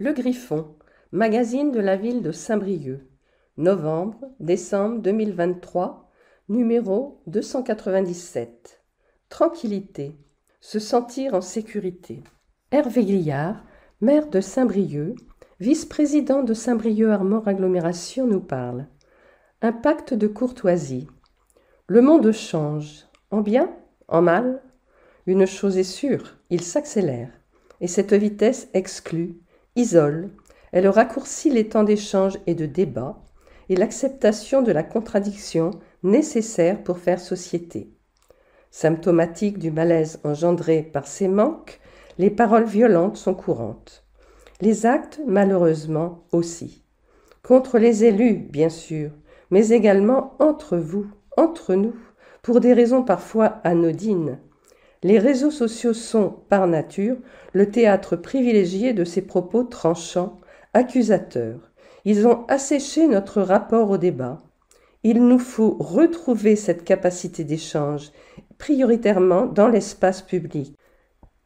Le Griffon, magazine de la ville de Saint-Brieuc, novembre-décembre 2023, numéro 297. Tranquillité, se sentir en sécurité. Hervé Guillard, maire de Saint-Brieuc, vice-président de Saint-Brieuc-Armor Agglomération nous parle. Un pacte de courtoisie. Le monde change, en bien, en mal. Une chose est sûre, il s'accélère. Et cette vitesse exclut, isole, elle raccourcit les temps d'échange et de débat et l'acceptation de la contradiction nécessaire pour faire société. Symptomatique du malaise engendré par ces manques, les paroles violentes sont courantes. Les actes, malheureusement, aussi. Contre les élus, bien sûr, mais également entre vous, entre nous, pour des raisons parfois anodines. Les réseaux sociaux sont, par nature, le théâtre privilégié de ces propos tranchants, accusateurs. Ils ont asséché notre rapport au débat. Il nous faut retrouver cette capacité d'échange, prioritairement dans l'espace public.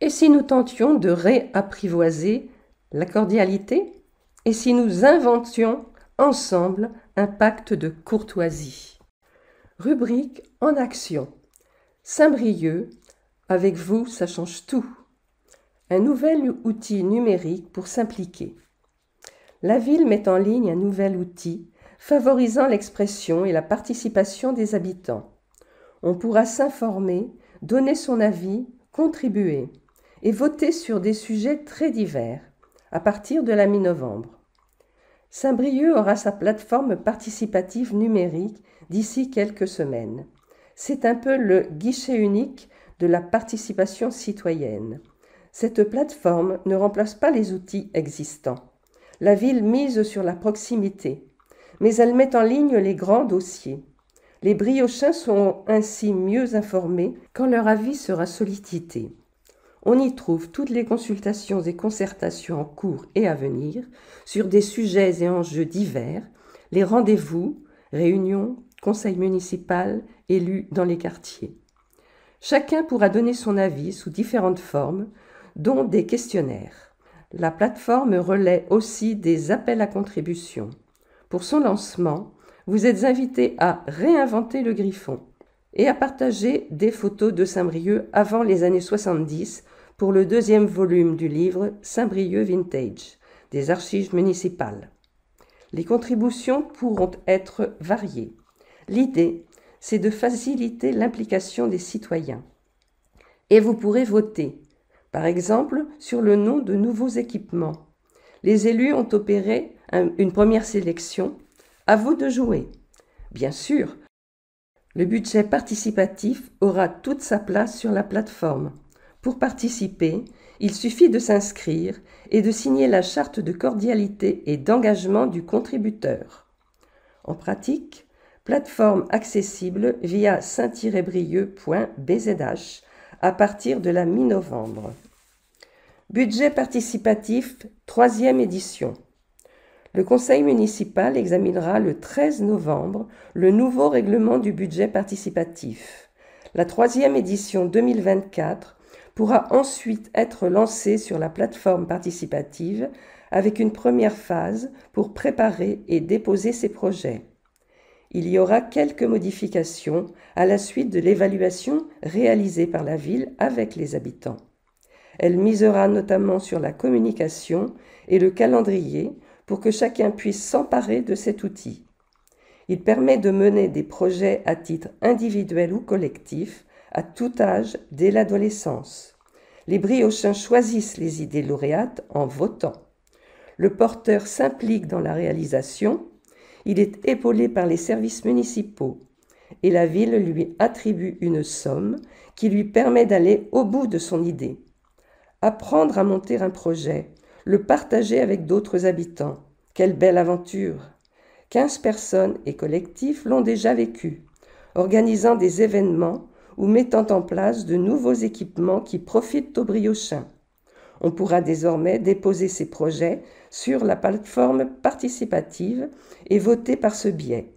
Et si nous tentions de réapprivoiser la cordialité? Et si nous inventions ensemble un pacte de courtoisie? Rubrique en action. Saint-Brieuc, avec vous, ça change tout. Un nouvel outil numérique pour s'impliquer. La ville met en ligne un nouvel outil favorisant l'expression et la participation des habitants. On pourra s'informer, donner son avis, contribuer et voter sur des sujets très divers à partir de la mi-novembre. Saint-Brieuc aura sa plateforme participative numérique d'ici quelques semaines. C'est un peu le guichet unique de la participation citoyenne. Cette plateforme ne remplace pas les outils existants. La ville mise sur la proximité, mais elle met en ligne les grands dossiers. Les Briochins seront ainsi mieux informés quand leur avis sera sollicité. On y trouve toutes les consultations et concertations en cours et à venir sur des sujets et enjeux divers, les rendez-vous, réunions, conseil municipal, élus dans les quartiers. Chacun pourra donner son avis sous différentes formes, dont des questionnaires. La plateforme relaie aussi des appels à contribution. Pour son lancement, vous êtes invités à réinventer le Griffon et à partager des photos de Saint-Brieuc avant les années 70 pour le 2e volume du livre Saint-Brieuc Vintage, des archives municipales. Les contributions pourront être variées. L'idée, c'est de faciliter l'implication des citoyens. Et vous pourrez voter, par exemple, sur le nom de nouveaux équipements. Les élus ont opéré une première sélection. À vous de jouer. Bien sûr, le budget participatif aura toute sa place sur la plateforme. Pour participer, il suffit de s'inscrire et de signer la charte de cordialité et d'engagement du contributeur. En pratique, plateforme accessible via saint-brieuc.bzh à partir de la mi-novembre. Budget participatif, 3e édition. Le conseil municipal examinera le 13 novembre le nouveau règlement du budget participatif. La 3e édition 2024 pourra ensuite être lancée sur la plateforme participative avec une première phase pour préparer et déposer ses projets. Il y aura quelques modifications à la suite de l'évaluation réalisée par la ville avec les habitants. Elle misera notamment sur la communication et le calendrier pour que chacun puisse s'emparer de cet outil. Il permet de mener des projets à titre individuel ou collectif, à tout âge dès l'adolescence. Les Briochins choisissent les idées lauréates en votant. Le porteur s'implique dans la réalisation. Il est épaulé par les services municipaux et la ville lui attribue une somme qui lui permet d'aller au bout de son idée. Apprendre à monter un projet, le partager avec d'autres habitants. Quelle belle aventure! 15 personnes et collectifs l'ont déjà vécu, organisant des événements ou mettant en place de nouveaux équipements qui profitent aux Briochins. On pourra désormais déposer ses projets sur la plateforme participative et voter par ce biais.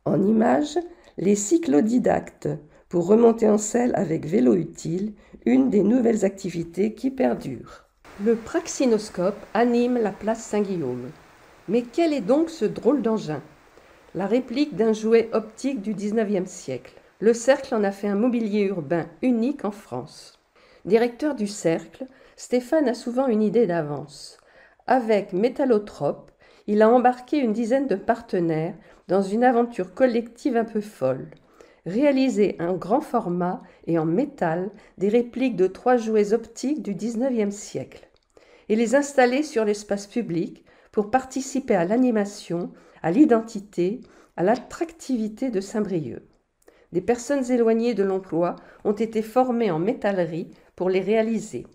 En images, les cyclodidactes pour remonter en selle avec vélo utile, une des nouvelles activités qui perdurent. Le praxinoscope anime la place Saint-Guillaume. Mais quel est donc ce drôle d'engin? La réplique d'un jouet optique du XIXe siècle. Le Cercle en a fait un mobilier urbain unique en France. Directeur du Cercle, Stéphane a souvent une idée d'avance. Avec Métallotrope, il a embarqué une dizaine de partenaires dans une aventure collective un peu folle. Réaliser en grand format et en métal des répliques de 3 jouets optiques du XIXe siècle et les installer sur l'espace public pour participer à l'animation, à l'identité, à l'attractivité de Saint-Brieuc. Des personnes éloignées de l'emploi ont été formées en métallerie pour les réaliser.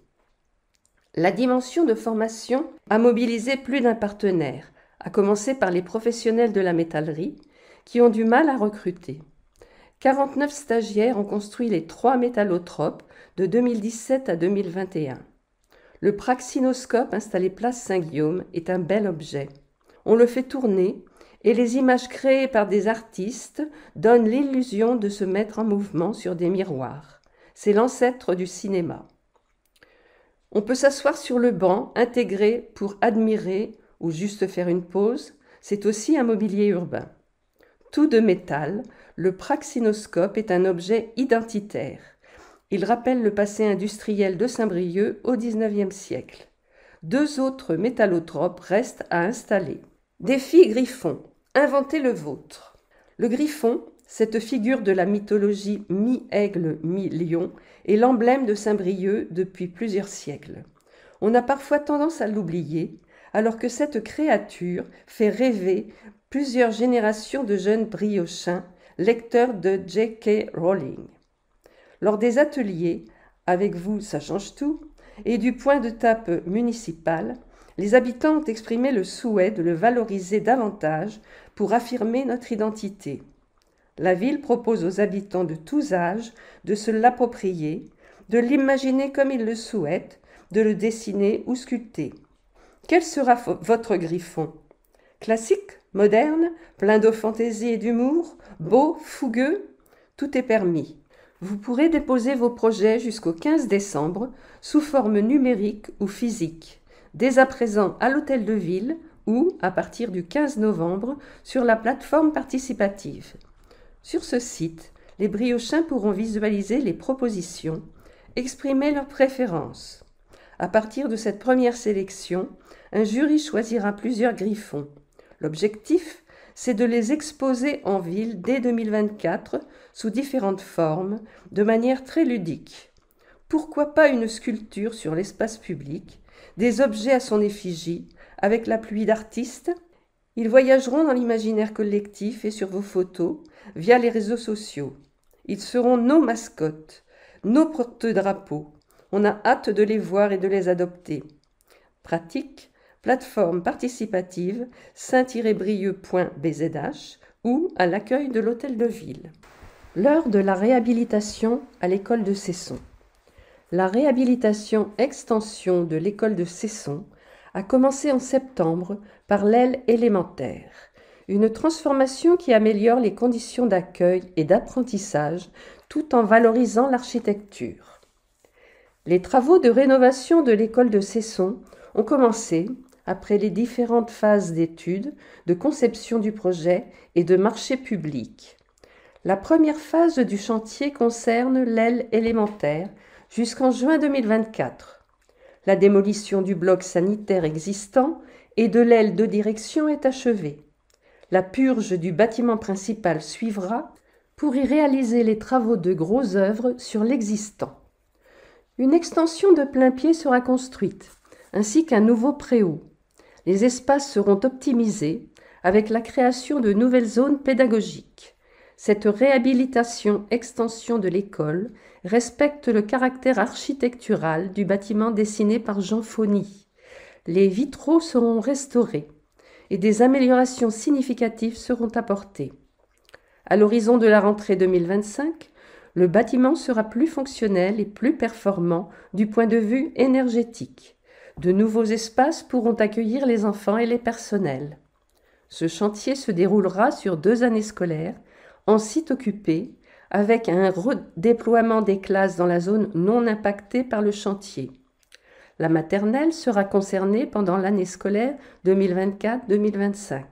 La dimension de formation a mobilisé plus d'un partenaire, à commencer par les professionnels de la métallerie, qui ont du mal à recruter. 49 stagiaires ont construit les 3 métallotropes de 2017 à 2021. Le praxinoscope installé place Saint-Guillaume est un bel objet. On le fait tourner et les images créées par des artistes donnent l'illusion de se mettre en mouvement sur des miroirs. C'est l'ancêtre du cinéma. On peut s'asseoir sur le banc intégré pour admirer ou juste faire une pause. C'est aussi un mobilier urbain. Tout de métal, le praxinoscope est un objet identitaire. Il rappelle le passé industriel de Saint-Brieuc au XIXe siècle. 2 autres métallotropes restent à installer. Défi Griffon. Inventez le vôtre. Le griffon, cette figure de la mythologie mi-aigle, mi-lion, est l'emblème de Saint-Brieuc depuis plusieurs siècles. On a parfois tendance à l'oublier, alors que cette créature fait rêver plusieurs générations de jeunes briochins, lecteurs de J.K. Rowling. Lors des ateliers, avec vous ça change tout, et du point de tape municipal, les habitants ont exprimé le souhait de le valoriser davantage pour affirmer notre identité. La ville propose aux habitants de tous âges de se l'approprier, de l'imaginer comme ils le souhaitent, de le dessiner ou sculpter. Quel sera votre griffon? Classique, moderne, plein de fantaisie et d'humour, beau, fougueux? Tout est permis. Vous pourrez déposer vos projets jusqu'au 15 décembre sous forme numérique ou physique, dès à présent à l'hôtel de ville ou, à partir du 15 novembre, sur la plateforme participative. Sur ce site, les briochins pourront visualiser les propositions, exprimer leurs préférences. À partir de cette première sélection, un jury choisira plusieurs griffons. L'objectif, c'est de les exposer en ville dès 2024 sous différentes formes, de manière très ludique. Pourquoi pas une sculpture sur l'espace public, des objets à son effigie, avec la pluie d'artistes? Ils voyageront dans l'imaginaire collectif et sur vos photos via les réseaux sociaux. Ils seront nos mascottes, nos porte-drapeaux. On a hâte de les voir et de les adopter. Pratique, plateforme participative saint-brieuc.bzh ou à l'accueil de l'hôtel de ville. L'heure de la réhabilitation à l'école de Cesson. La réhabilitation extension de l'école de Cesson a commencé en septembre par l'aile élémentaire, une transformation qui améliore les conditions d'accueil et d'apprentissage tout en valorisant l'architecture. Les travaux de rénovation de l'école de Cesson ont commencé après les différentes phases d'études, de conception du projet et de marché public. La première phase du chantier concerne l'aile élémentaire jusqu'en juin 2024. La démolition du bloc sanitaire existant et de l'aile de direction est achevée. La purge du bâtiment principal suivra pour y réaliser les travaux de gros œuvres sur l'existant. Une extension de plain-pied sera construite, ainsi qu'un nouveau préau. Les espaces seront optimisés avec la création de nouvelles zones pédagogiques. Cette réhabilitation-extension de l'école respecte le caractère architectural du bâtiment dessiné par Jean Fauny. Les vitraux seront restaurés et des améliorations significatives seront apportées. À l'horizon de la rentrée 2025, le bâtiment sera plus fonctionnel et plus performant du point de vue énergétique. De nouveaux espaces pourront accueillir les enfants et les personnels. Ce chantier se déroulera sur 2 années scolaires, en site occupé, avec un redéploiement des classes dans la zone non impactée par le chantier. La maternelle sera concernée pendant l'année scolaire 2024-2025.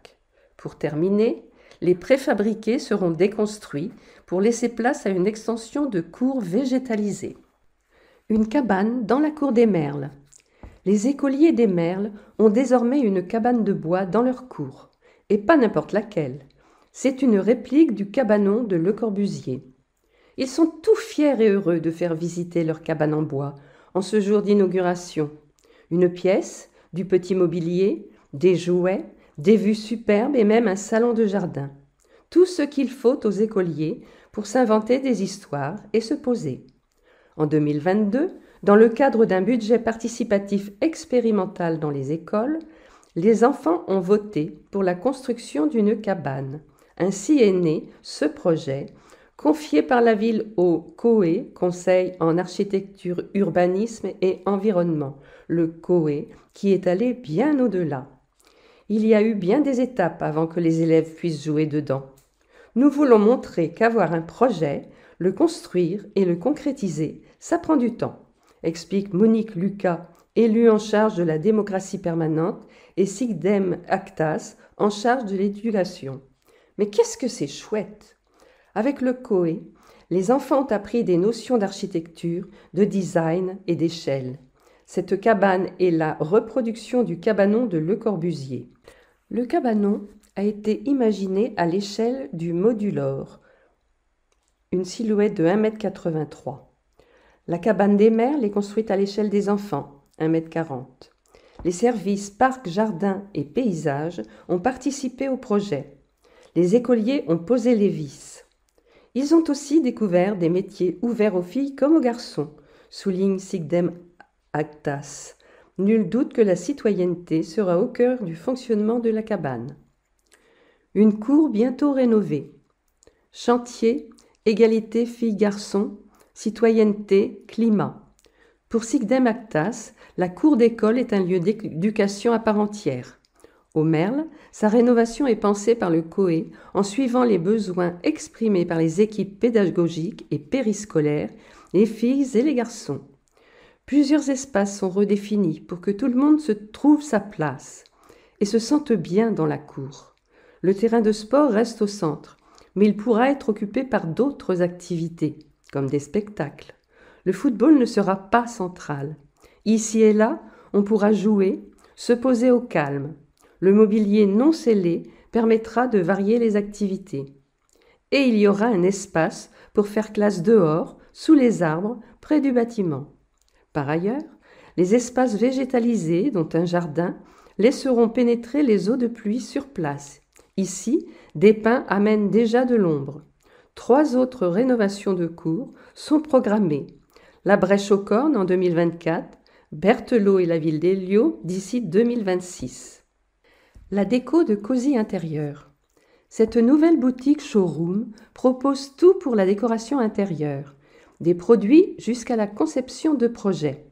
Pour terminer, les préfabriqués seront déconstruits pour laisser place à une extension de cours végétalisés. Une cabane dans la cour des Merles. Les écoliers des Merles ont désormais une cabane de bois dans leur cour, et pas n'importe laquelle. C'est une réplique du cabanon de Le Corbusier. Ils sont tout fiers et heureux de faire visiter leur cabane en bois en ce jour d'inauguration. Une pièce, du petit mobilier, des jouets, des vues superbes et même un salon de jardin. Tout ce qu'il faut aux écoliers pour s'inventer des histoires et se poser. En 2022, dans le cadre d'un budget participatif expérimental dans les écoles, les enfants ont voté pour la construction d'une cabane. Ainsi est né ce projet, confié par la ville au COE, Conseil en architecture, urbanisme et environnement, le COE, qui est allé bien au-delà. Il y a eu bien des étapes avant que les élèves puissent jouer dedans. Nous voulons montrer qu'avoir un projet, le construire et le concrétiser, ça prend du temps, explique Monique Lucas, élue en charge de la démocratie permanente, et Sigdem Actas, en charge de l'éducation. Mais qu'est-ce que c'est chouette! Avec le COE, les enfants ont appris des notions d'architecture, de design et d'échelle. Cette cabane est la reproduction du cabanon de Le Corbusier. Le cabanon a été imaginé à l'échelle du Modulor, une silhouette de 1,83 m. La cabane des Merles est construite à l'échelle des enfants, 1,40 m. Les services parcs, jardins et paysages ont participé au projet. Les écoliers ont posé les vis. Ils ont aussi découvert des métiers ouverts aux filles comme aux garçons, souligne Sigdem Actas. Nul doute que la citoyenneté sera au cœur du fonctionnement de la cabane. Une cour bientôt rénovée. Chantier, égalité filles-garçons, citoyenneté, climat. Pour Sigdem Actas, la cour d'école est un lieu d'éducation à part entière. Au Merle, sa rénovation est pensée par le COE en suivant les besoins exprimés par les équipes pédagogiques et périscolaires, les filles et les garçons. Plusieurs espaces sont redéfinis pour que tout le monde se trouve sa place et se sente bien dans la cour. Le terrain de sport reste au centre, mais il pourra être occupé par d'autres activités, comme des spectacles. Le football ne sera pas central. Ici et là, on pourra jouer, se poser au calme. Le mobilier non scellé permettra de varier les activités. Et il y aura un espace pour faire classe dehors, sous les arbres, près du bâtiment. Par ailleurs, les espaces végétalisés, dont un jardin, laisseront pénétrer les eaux de pluie sur place. Ici, des pins amènent déjà de l'ombre. 3 autres rénovations de cours sont programmées. La Brèche aux Cornes en 2024, Berthelot et la ville d'Héliau d'ici 2026. La déco de Cosy Intérieur. Cette nouvelle boutique showroom propose tout pour la décoration intérieure, des produits jusqu'à la conception de projets.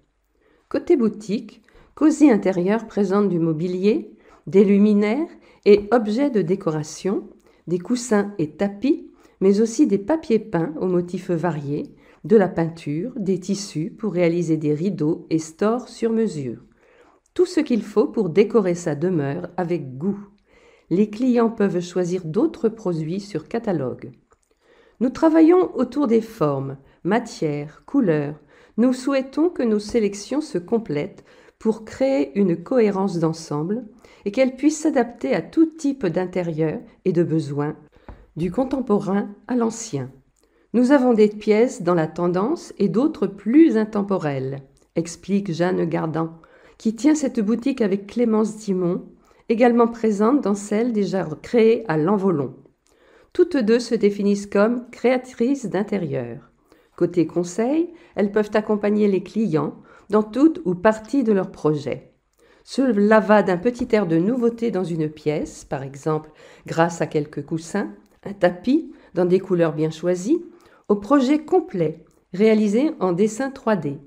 Côté boutique, Cosy Intérieur présente du mobilier, des luminaires et objets de décoration, des coussins et tapis, mais aussi des papiers peints aux motifs variés, de la peinture, des tissus pour réaliser des rideaux et stores sur mesure. Tout ce qu'il faut pour décorer sa demeure avec goût. Les clients peuvent choisir d'autres produits sur catalogue. Nous travaillons autour des formes, matières, couleurs. Nous souhaitons que nos sélections se complètent pour créer une cohérence d'ensemble et qu'elles puissent s'adapter à tout type d'intérieur et de besoins, du contemporain à l'ancien. Nous avons des pièces dans la tendance et d'autres plus intemporelles, explique Jeanne Gardan, qui tient cette boutique avec Clémence Dimon, également présente dans celle déjà créée à L'Envolon. Toutes deux se définissent comme créatrices d'intérieur. Côté conseil, elles peuvent accompagner les clients dans toute ou partie de leur projet. Cela va d'un petit air de nouveauté dans une pièce, par exemple grâce à quelques coussins, un tapis dans des couleurs bien choisies, au projet complet réalisé en dessin 3D.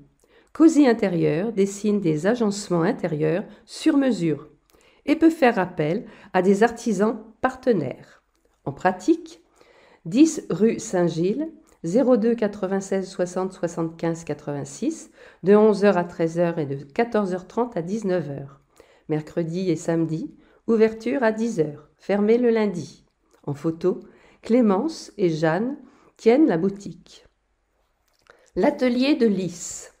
Cosy Intérieur dessine des agencements intérieurs sur mesure et peut faire appel à des artisans partenaires. En pratique, 10 rue Saint-Gilles, 02 96 60 75 86, de 11h à 13h et de 14h30 à 19h. Mercredi et samedi, ouverture à 10h, fermée le lundi. En photo, Clémence et Jeanne tiennent la boutique. L'atelier de Lys.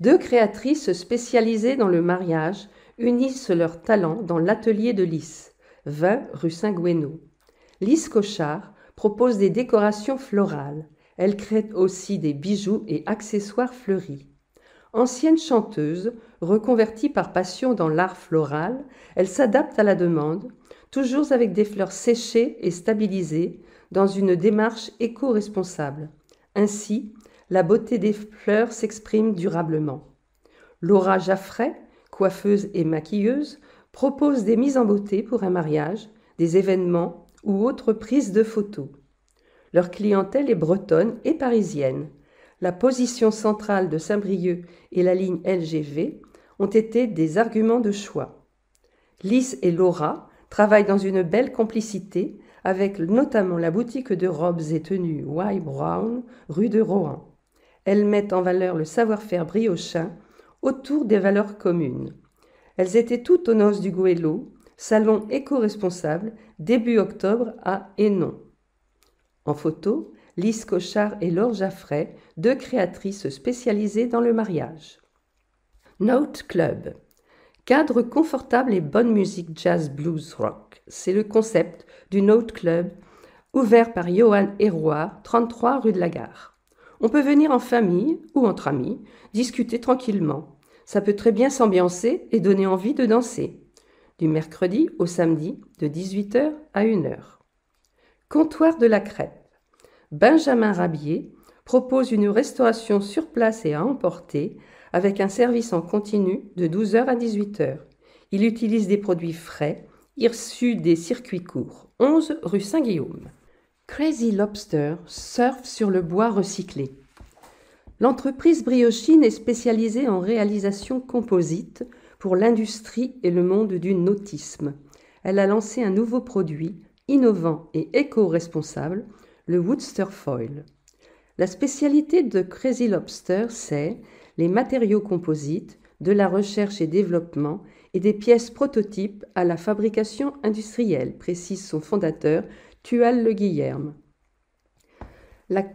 Deux créatrices spécialisées dans le mariage unissent leurs talents dans l'atelier de Lys, 20 rue Saint-Gouénot. Lys Cochard propose des décorations florales. Elle crée aussi des bijoux et accessoires fleuris. Ancienne chanteuse, reconvertie par passion dans l'art floral, elle s'adapte à la demande, toujours avec des fleurs séchées et stabilisées, dans une démarche éco-responsable. Ainsi, la beauté des fleurs s'exprime durablement. Laura Jaffray, coiffeuse et maquilleuse, propose des mises en beauté pour un mariage, des événements ou autres prises de photos. Leur clientèle est bretonne et parisienne. La position centrale de Saint-Brieuc et la ligne LGV ont été des arguments de choix. Lys et Laura travaillent dans une belle complicité avec notamment la boutique de robes et tenues Y Brown, rue de Rohan. Elles mettent en valeur le savoir-faire briochin autour des valeurs communes. Elles étaient toutes aux noces du Goëlo, salon éco-responsable, début octobre à Hénon. En photo, Lys Cochard et Laure Jaffray, deux créatrices spécialisées dans le mariage. Note Club. Cadre confortable et bonne musique jazz blues rock. C'est le concept du Note Club, ouvert par Johan Héroard, 33 rue de la Gare. On peut venir en famille ou entre amis, discuter tranquillement. Ça peut très bien s'ambiancer et donner envie de danser. Du mercredi au samedi, de 18h à 1h. Comptoir de la crêpe. Benjamin Rabier propose une restauration sur place et à emporter avec un service en continu de 12h à 18h. Il utilise des produits frais, issus des circuits courts. 11 rue Saint-Guillaume. Crazy Lobster surfe sur le bois recyclé. L'entreprise Briochine est spécialisée en réalisation composite pour l'industrie et le monde du nautisme. Elle a lancé un nouveau produit, innovant et éco-responsable, le Woodster Foil. La spécialité de Crazy Lobster, c'est les matériaux composites, de la recherche et développement et des pièces prototypes à la fabrication industrielle, précise son fondateur, Tual Le Guillerme.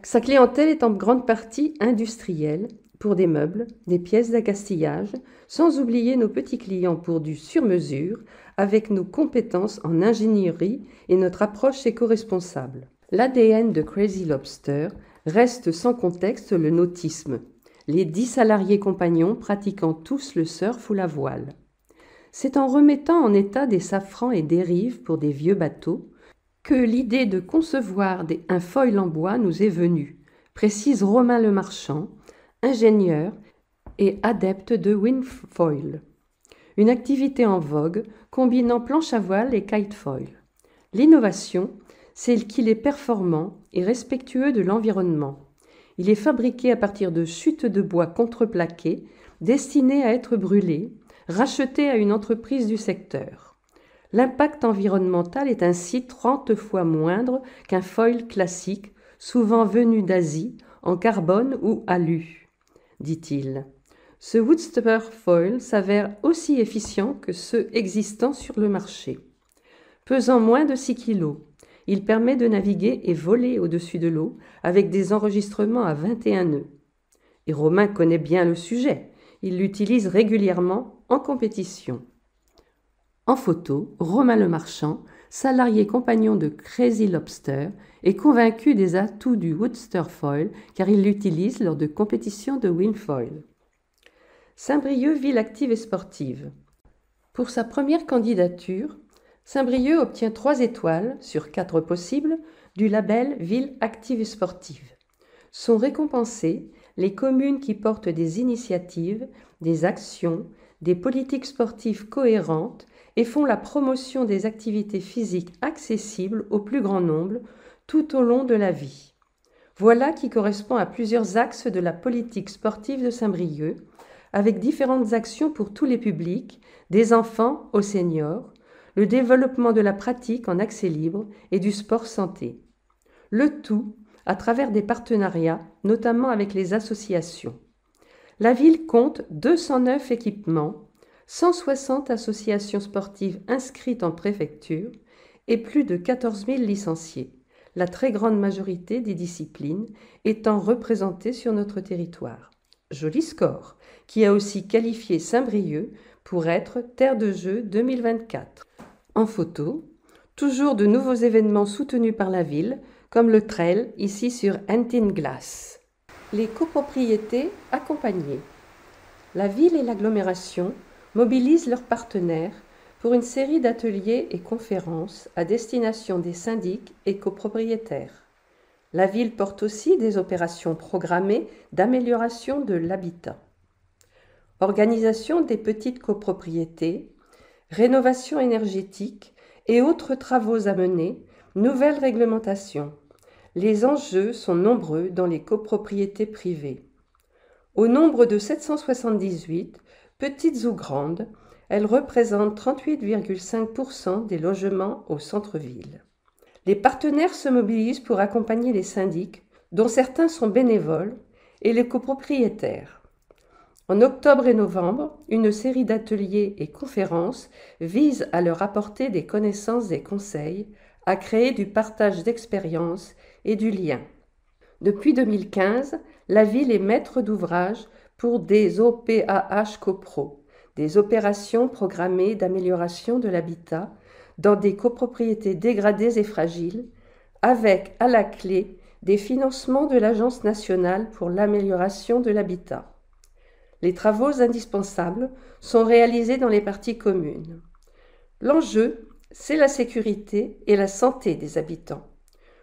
Sa clientèle est en grande partie industrielle, pour des meubles, des pièces d'accastillage, sans oublier nos petits clients pour du sur-mesure, avec nos compétences en ingénierie et notre approche éco-responsable. L'ADN de Crazy Lobster reste sans contexte le nautisme, les 10 salariés compagnons pratiquant tous le surf ou la voile. C'est en remettant en état des safrans et dérives pour des vieux bateaux que l'idée de concevoir un foil en bois nous est venue, précise Romain Le Marchand, ingénieur et adepte de windfoil, une activité en vogue combinant planche à voile et kitefoil. L'innovation, c'est qu'il est performant et respectueux de l'environnement. Il est fabriqué à partir de chutes de bois contreplaquées destinées à être brûlées, rachetées à une entreprise du secteur. L'impact environnemental est ainsi 30 fois moindre qu'un foil classique, souvent venu d'Asie, en carbone ou alu, dit-il. Ce Woodster Foil s'avère aussi efficient que ceux existants sur le marché. Pesant moins de 6 kg, il permet de naviguer et voler au-dessus de l'eau avec des enregistrements à 21 nœuds. Et Romain connaît bien le sujet, il l'utilise régulièrement en compétition. En photo, Romain Le Marchand, salarié compagnon de Crazy Lobster, est convaincu des atouts du Woodster Foil car il l'utilise lors de compétitions de windfoil. Saint-Brieuc, ville active et sportive. Pour sa première candidature, Saint-Brieuc obtient 3 étoiles sur 4 possibles du label Ville active et sportive. Sont récompensées les communes qui portent des initiatives, des actions, des politiques sportives cohérentes et font la promotion des activités physiques accessibles au plus grand nombre tout au long de la vie. Voilà qui correspond à plusieurs axes de la politique sportive de Saint-Brieuc, avec différentes actions pour tous les publics, des enfants aux seniors, le développement de la pratique en accès libre et du sport santé. Le tout à travers des partenariats, notamment avec les associations. La ville compte 209 équipements, 160 associations sportives inscrites en préfecture et plus de 14 000 licenciés, la très grande majorité des disciplines étant représentées sur notre territoire. Joli score, qui a aussi qualifié Saint-Brieuc pour être Terre de Jeux 2024. En photo, toujours de nouveaux événements soutenus par la ville, comme le trail ici sur Entinglas. Les copropriétés accompagnées. La ville et l'agglomération mobilisent leurs partenaires pour une série d'ateliers et conférences à destination des syndics et copropriétaires. La ville porte aussi des opérations programmées d'amélioration de l'habitat. Organisation des petites copropriétés, rénovation énergétique et autres travaux à mener, nouvelles réglementations. Les enjeux sont nombreux dans les copropriétés privées. Au nombre de 778, petites ou grandes, elles représentent 38,5% des logements au centre-ville. Les partenaires se mobilisent pour accompagner les syndics, dont certains sont bénévoles, et les copropriétaires. En octobre et novembre, une série d'ateliers et conférences vise à leur apporter des connaissances et conseils, à créer du partage d'expériences et du lien. Depuis 2015, la ville est maître d'ouvrage pour des OPAH copro, des opérations programmées d'amélioration de l'habitat dans des copropriétés dégradées et fragiles, avec à la clé des financements de l'Agence nationale pour l'amélioration de l'habitat. Les travaux indispensables sont réalisés dans les parties communes. L'enjeu, c'est la sécurité et la santé des habitants.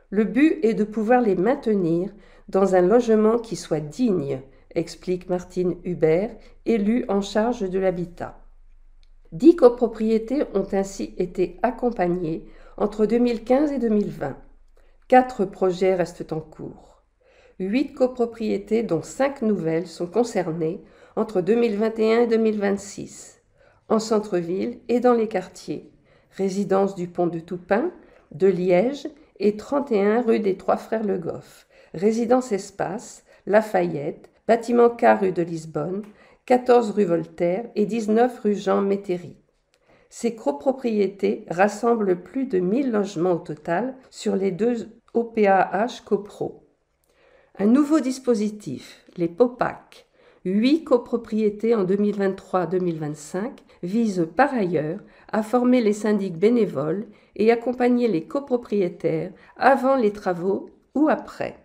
Le but est de pouvoir les maintenir dans un logement qui soit digne, explique Martine Hubert, élue en charge de l'habitat. 10 copropriétés ont ainsi été accompagnées entre 2015 et 2020. 4 projets restent en cours. 8 copropriétés, dont 5 nouvelles, sont concernées entre 2021 et 2026, en centre-ville et dans les quartiers, résidence du Pont de Toupin, de Liège et 31 rue des Trois Frères Le Goff, résidence Espace, Lafayette, bâtiment K rue de Lisbonne, 14 rue Voltaire et 19 rue Jean Métairie. Ces copropriétés rassemblent plus de 1000 logements au total sur les 2 OPAH copro. Un nouveau dispositif, les POPAC, 8 copropriétés en 2023-2025, vise par ailleurs à former les syndics bénévoles et accompagner les copropriétaires avant les travaux ou après.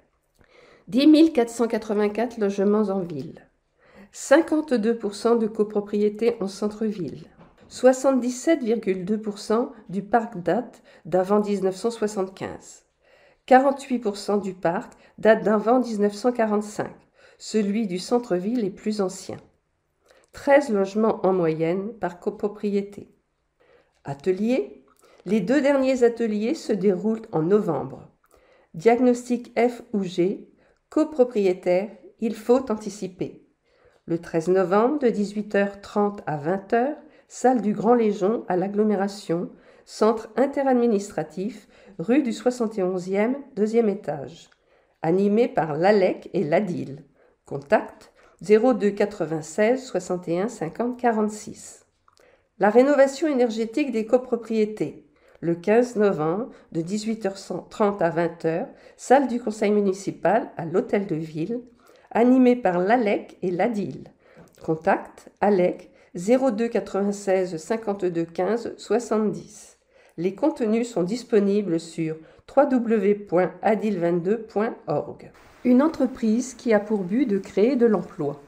10 484 logements en ville, 52% de copropriétés en centre-ville, 77,2% du parc date d'avant 1975, 48% du parc date d'avant 1945, celui du centre-ville est plus ancien. 13 logements en moyenne par copropriété. Ateliers. Les 2 derniers ateliers se déroulent en novembre. Diagnostic F ou G, copropriétaire, il faut anticiper. Le 13 novembre de 18h30 à 20h, salle du Grand Légion à l'agglomération, centre interadministratif, rue du 71e, 2e étage. Animé par l'ALEC et l'ADIL. Contact 02 96 61 50 46. La rénovation énergétique des copropriétés. Le 15 novembre de 18h30 à 20h, salle du conseil municipal à l'hôtel de ville, animé par l'ALEC et l'ADIL. Contact ALEC 02 96 52 15 70. Les contenus sont disponibles sur www.adil22.org. Une entreprise qui a pour but de créer de l'emploi.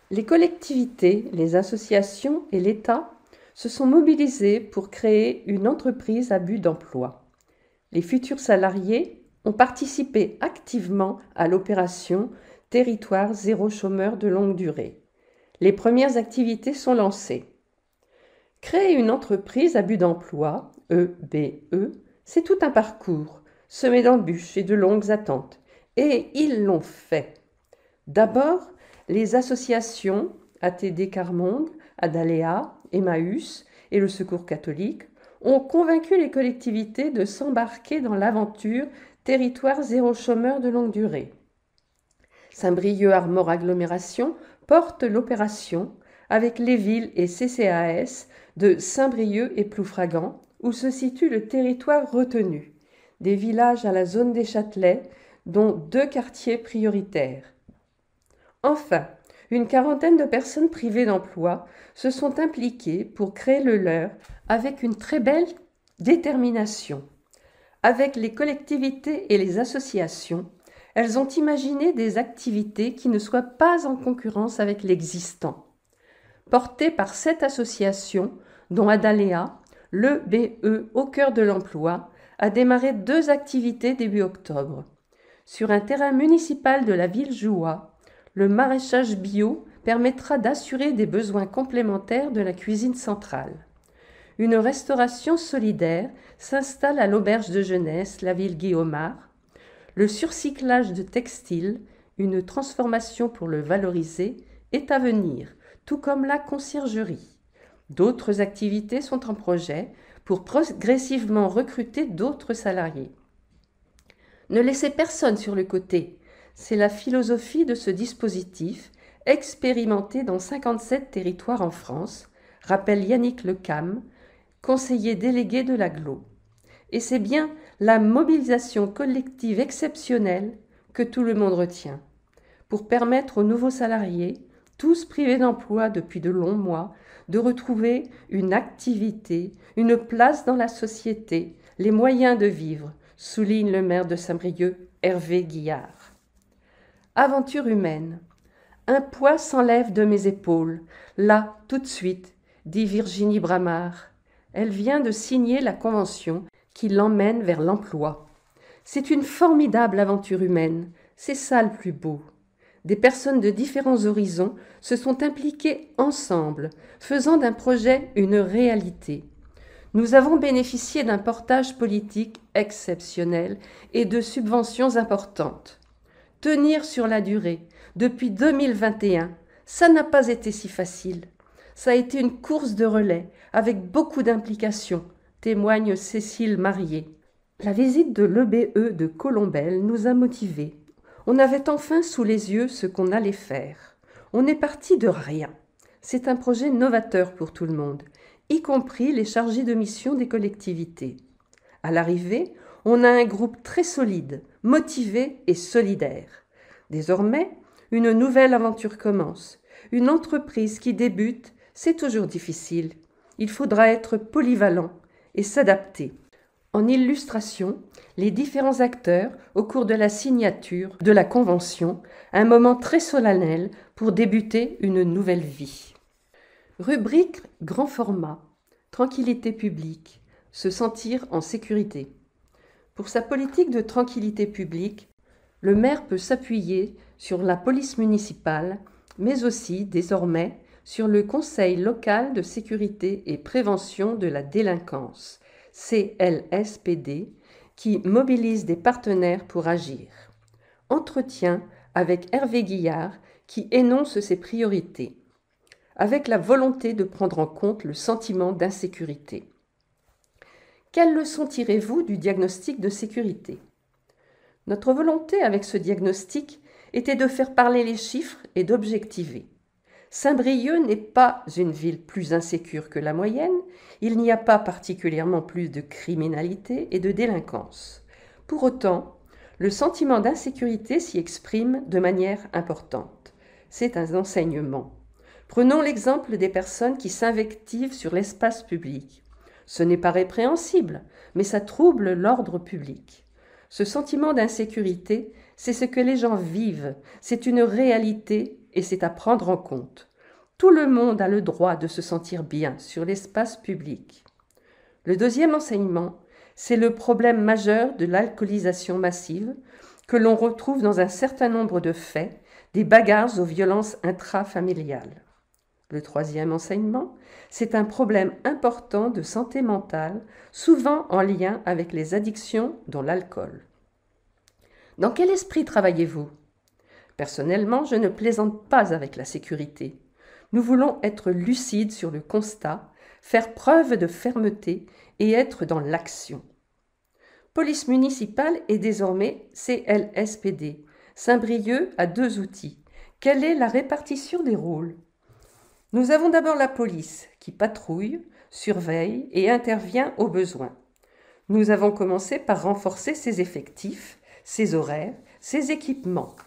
Les collectivités, les associations et l'État se sont mobilisés pour créer une entreprise à but d'emploi. Les futurs salariés ont participé activement à l'opération Territoire zéro chômeur de longue durée. Les premières activités sont lancées. Créer une entreprise à but d'emploi, EBE, c'est tout un parcours, semé d'embûches et de longues attentes. Et ils l'ont fait. D'abord, les associations ATD Carmonde, Adalea, Emmaüs et le Secours catholique ont convaincu les collectivités de s'embarquer dans l'aventure territoire zéro chômeur de longue durée. Saint-Brieuc Armor Agglomération porte l'opération avec les villes et CCAS de Saint-Brieuc et Ploufragan, où se situe le territoire retenu, des villages à la zone des Châtelets, dont 2 quartiers prioritaires. Enfin, une quarantaine de personnes privées d'emploi se sont impliquées pour créer le leur avec une très belle détermination. Avec les collectivités et les associations, elles ont imaginé des activités qui ne soient pas en concurrence avec l'existant. Portées par 7 associations, dont Adalea, l'EBE au cœur de l'emploi, a démarré 2 activités début octobre. Sur un terrain municipal de la ville Jouat, le maraîchage bio permettra d'assurer des besoins complémentaires de la cuisine centrale. Une restauration solidaire s'installe à l'auberge de jeunesse, la ville Guillaumard. Le surcyclage de textiles, une transformation pour le valoriser, est à venir, tout comme la conciergerie. D'autres activités sont en projet pour progressivement recruter d'autres salariés. Ne laissez personne sur le côté. C'est la philosophie de ce dispositif, expérimenté dans 57 territoires en France, rappelle Yannick Lecam, conseiller délégué de l'Agglo. Et c'est bien la mobilisation collective exceptionnelle que tout le monde retient, pour permettre aux nouveaux salariés, tous privés d'emploi depuis de longs mois, de retrouver une activité, une place dans la société, les moyens de vivre, souligne le maire de Saint-Brieuc, Hervé Guillard. Aventure humaine. Un poids s'enlève de mes épaules, là, tout de suite, dit Virginie Bramard. Elle vient de signer la convention qui l'emmène vers l'emploi. C'est une formidable aventure humaine, c'est ça le plus beau. Des personnes de différents horizons se sont impliquées ensemble, faisant d'un projet une réalité. Nous avons bénéficié d'un portage politique exceptionnel et de subventions importantes. Tenir sur la durée, depuis 2021, ça n'a pas été si facile. Ça a été une course de relais, avec beaucoup d'implications, témoigne Cécile Marié. La visite de l'EBE de Colombelles nous a motivés. On avait enfin sous les yeux ce qu'on allait faire. On est parti de rien. C'est un projet novateur pour tout le monde, y compris les chargés de mission des collectivités. À l'arrivée, on a un groupe très solide, motivé et solidaire. Désormais, une nouvelle aventure commence. Une entreprise qui débute, c'est toujours difficile. Il faudra être polyvalent et s'adapter. En illustration, les différents acteurs au cours de la signature de la convention, un moment très solennel pour débuter une nouvelle vie. Rubrique grand format, tranquillité publique, se sentir en sécurité. Pour sa politique de tranquillité publique, le maire peut s'appuyer sur la police municipale, mais aussi, désormais, sur le Conseil local de sécurité et prévention de la délinquance, CLSPD, qui mobilise des partenaires pour agir. Entretien avec Hervé Guillard, qui énonce ses priorités, avec la volonté de prendre en compte le sentiment d'insécurité. Quelles leçons tirez-vous du diagnostic de sécurité ? Notre volonté avec ce diagnostic était de faire parler les chiffres et d'objectiver. Saint-Brieuc n'est pas une ville plus insécure que la moyenne, il n'y a pas particulièrement plus de criminalité et de délinquance. Pour autant, le sentiment d'insécurité s'y exprime de manière importante. C'est un enseignement. Prenons l'exemple des personnes qui s'invectivent sur l'espace public. Ce n'est pas répréhensible, mais ça trouble l'ordre public. Ce sentiment d'insécurité, c'est ce que les gens vivent, c'est une réalité et c'est à prendre en compte. Tout le monde a le droit de se sentir bien sur l'espace public. Le deuxième enseignement, c'est le problème majeur de l'alcoolisation massive que l'on retrouve dans un certain nombre de faits, des bagarres aux violences intrafamiliales. Le troisième enseignement, c'est un problème important de santé mentale, souvent en lien avec les addictions, dont l'alcool. Dans quel esprit travaillez-vous ? Personnellement, je ne plaisante pas avec la sécurité. Nous voulons être lucides sur le constat, faire preuve de fermeté et être dans l'action. Police municipale et désormais CLSPD. Saint-Brieuc a 2 outils. Quelle est la répartition des rôles? Nous avons d'abord la police qui patrouille, surveille et intervient au besoin. Nous avons commencé par renforcer ses effectifs, ses horaires, ses équipements.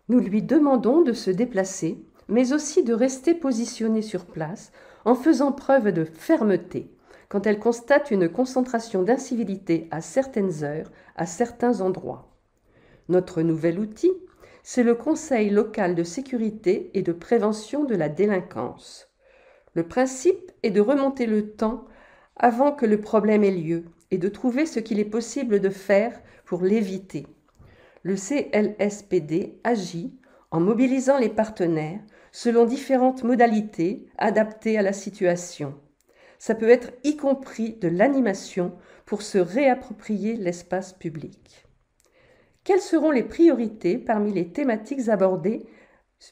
Nous lui demandons de se déplacer, mais aussi de rester positionnée sur place en faisant preuve de fermeté quand elle constate une concentration d'incivilité à certaines heures, à certains endroits. Notre nouvel outil, c'est le Conseil local de sécurité et de prévention de la délinquance. Le principe est de remonter le temps avant que le problème ait lieu et de trouver ce qu'il est possible de faire pour l'éviter. Le CLSPD agit en mobilisant les partenaires selon différentes modalités adaptées à la situation. Ça peut être y compris de l'animation pour se réapproprier l'espace public. Quelles seront les priorités parmi les thématiques abordées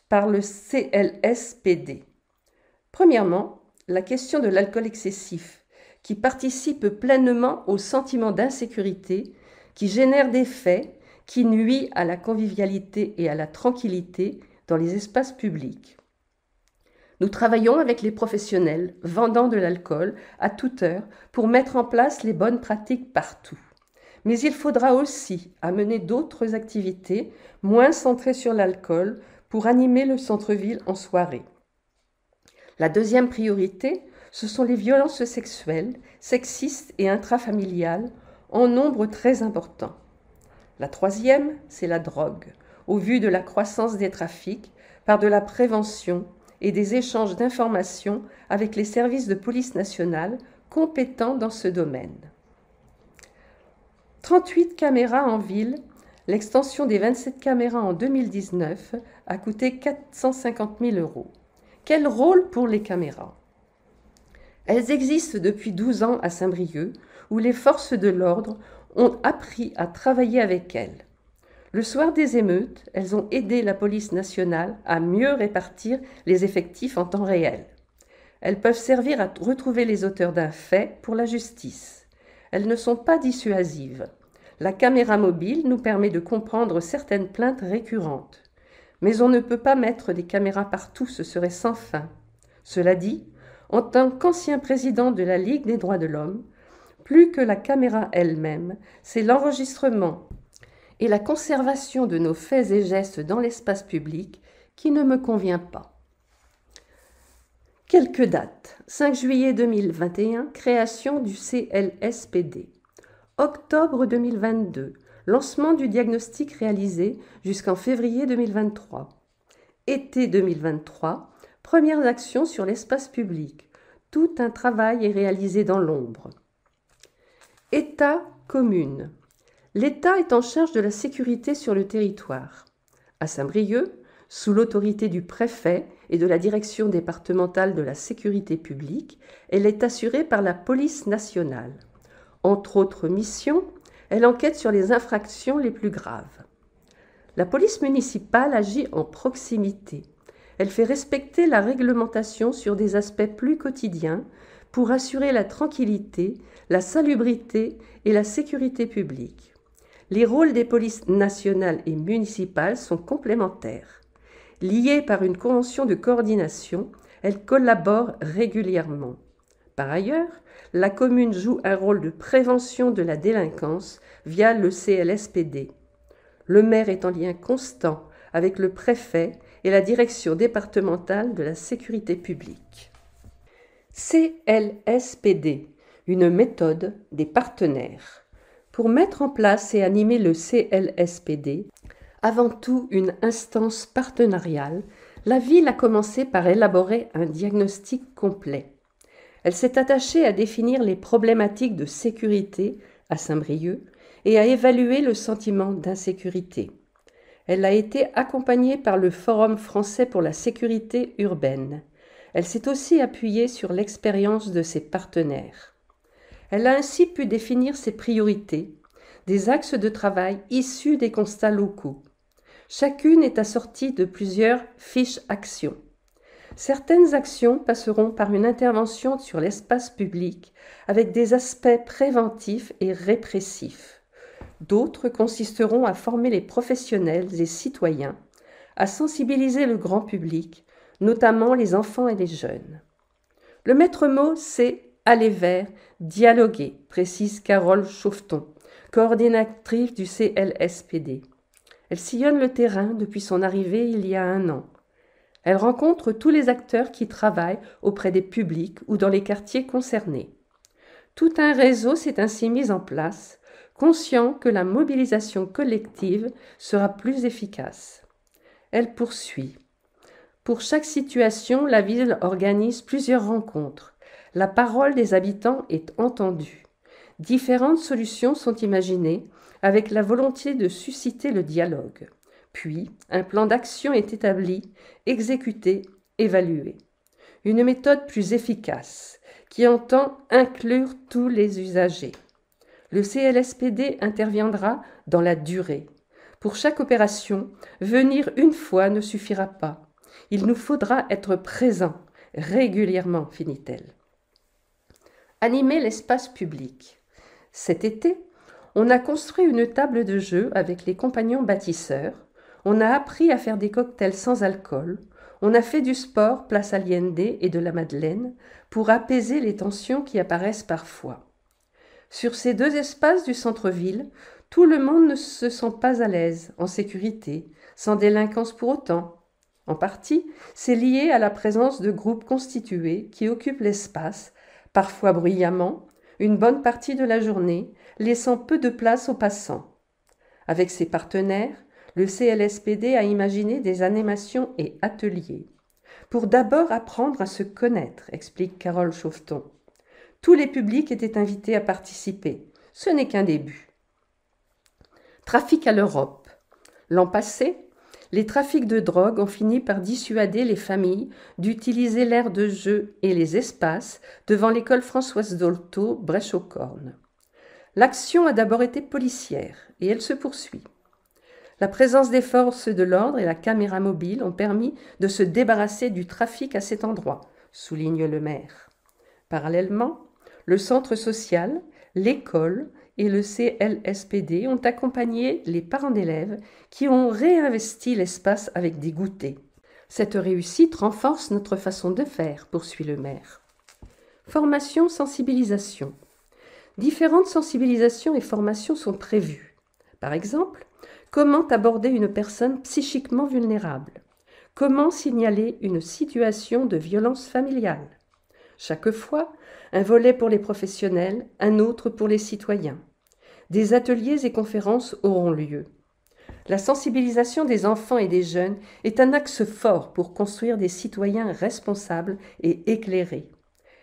par le CLSPD? Premièrement, la question de l'alcool excessif, qui participe pleinement au sentiment d'insécurité, qui génère des faits, qui nuit à la convivialité et à la tranquillité dans les espaces publics. Nous travaillons avec les professionnels vendant de l'alcool à toute heure pour mettre en place les bonnes pratiques partout. Mais il faudra aussi amener d'autres activités moins centrées sur l'alcool pour animer le centre-ville en soirée. La deuxième priorité, ce sont les violences sexuelles, sexistes et intrafamiliales en nombre très important. La troisième, c'est la drogue, au vu de la croissance des trafics, par de la prévention et des échanges d'informations avec les services de police nationale compétents dans ce domaine. 38 caméras en ville, l'extension des 27 caméras en 2019 a coûté 450 000 €. Quel rôle pour les caméras? Elles existent depuis 12 ans à Saint-Brieuc, où les forces de l'ordre ont appris à travailler avec elles. Le soir des émeutes, elles ont aidé la police nationale à mieux répartir les effectifs en temps réel. Elles peuvent servir à retrouver les auteurs d'un fait pour la justice. Elles ne sont pas dissuasives. La caméra mobile nous permet de comprendre certaines plaintes récurrentes. Mais on ne peut pas mettre des caméras partout, ce serait sans fin. Cela dit, en tant qu'ancien président de la Ligue des droits de l'homme, plus que la caméra elle-même, c'est l'enregistrement et la conservation de nos faits et gestes dans l'espace public qui ne me convient pas. Quelques dates. 5 juillet 2021, création du CLSPD. Octobre 2022, lancement du diagnostic réalisé jusqu'en février 2023. Été 2023, premières actions sur l'espace public. Tout un travail est réalisé dans l'ombre. État, commune. L'État est en charge de la sécurité sur le territoire. À Saint-Brieuc, sous l'autorité du préfet et de la direction départementale de la sécurité publique, elle est assurée par la police nationale. Entre autres missions, elle enquête sur les infractions les plus graves. La police municipale agit en proximité. Elle fait respecter la réglementation sur des aspects plus quotidiens pour assurer la tranquillité, la salubrité et la sécurité publique. Les rôles des polices nationales et municipales sont complémentaires. Liées par une convention de coordination, elles collaborent régulièrement. Par ailleurs, la commune joue un rôle de prévention de la délinquance via le CLSPD. Le maire est en lien constant avec le préfet et la direction départementale de la sécurité publique. CLSPD, une méthode des partenaires. Pour mettre en place et animer le CLSPD, avant tout une instance partenariale, la ville a commencé par élaborer un diagnostic complet. Elle s'est attachée à définir les problématiques de sécurité à Saint-Brieuc et à évaluer le sentiment d'insécurité. Elle a été accompagnée par le Forum français pour la sécurité urbaine. Elle s'est aussi appuyée sur l'expérience de ses partenaires. Elle a ainsi pu définir ses priorités, des axes de travail issus des constats locaux. Chacune est assortie de plusieurs fiches actions. Certaines actions passeront par une intervention sur l'espace public avec des aspects préventifs et répressifs. D'autres consisteront à former les professionnels et citoyens, à sensibiliser le grand public, notamment les enfants et les jeunes. Le maître mot, c'est aller vers, dialoguer, précise Carole Chauveton, coordinatrice du CLSPD. Elle sillonne le terrain depuis son arrivée il y a 1 an. Elle rencontre tous les acteurs qui travaillent auprès des publics ou dans les quartiers concernés. Tout un réseau s'est ainsi mis en place, conscient que la mobilisation collective sera plus efficace. Elle poursuit. Pour chaque situation, la ville organise plusieurs rencontres. La parole des habitants est entendue. Différentes solutions sont imaginées avec la volonté de susciter le dialogue. Puis, un plan d'action est établi, exécuté, évalué. Une méthode plus efficace qui entend inclure tous les usagers. Le CLSPD interviendra dans la durée. Pour chaque opération, venir une fois ne suffira pas. Il nous faudra être présents régulièrement, finit-elle. Animer l'espace public. Cet été, on a construit une table de jeu avec les compagnons bâtisseurs, on a appris à faire des cocktails sans alcool, on a fait du sport place Allende et de la Madeleine pour apaiser les tensions qui apparaissent parfois. Sur ces 2 espaces du centre-ville, tout le monde ne se sent pas à l'aise, en sécurité, sans délinquance pour autant. En partie, c'est lié à la présence de groupes constitués qui occupent l'espace, parfois bruyamment, une bonne partie de la journée, laissant peu de place aux passants. Avec ses partenaires, le CLSPD a imaginé des animations et ateliers. Pour d'abord apprendre à se connaître, explique Carole Chauveton. Tous les publics étaient invités à participer. Ce n'est qu'un début. Trafic à l'Europe. L'an passé, les trafics de drogue ont fini par dissuader les familles d'utiliser l'aire de jeu et les espaces devant l'école Françoise Dolto, Brèche-aux-Cornes. L'action a d'abord été policière et elle se poursuit. La présence des forces de l'ordre et la caméra mobile ont permis de se débarrasser du trafic à cet endroit, souligne le maire. Parallèlement, le centre social, l'école et le CLSPD ont accompagné les parents d'élèves qui ont réinvesti l'espace avec des goûters. Cette réussite renforce notre façon de faire, poursuit le maire. Formation, sensibilisation. Différentes sensibilisations et formations sont prévues. Par exemple, comment aborder une personne psychiquement vulnérable? Comment signaler une situation de violence familiale? Chaque fois, un volet pour les professionnels, un autre pour les citoyens. Des ateliers et conférences auront lieu. La sensibilisation des enfants et des jeunes est un axe fort pour construire des citoyens responsables et éclairés.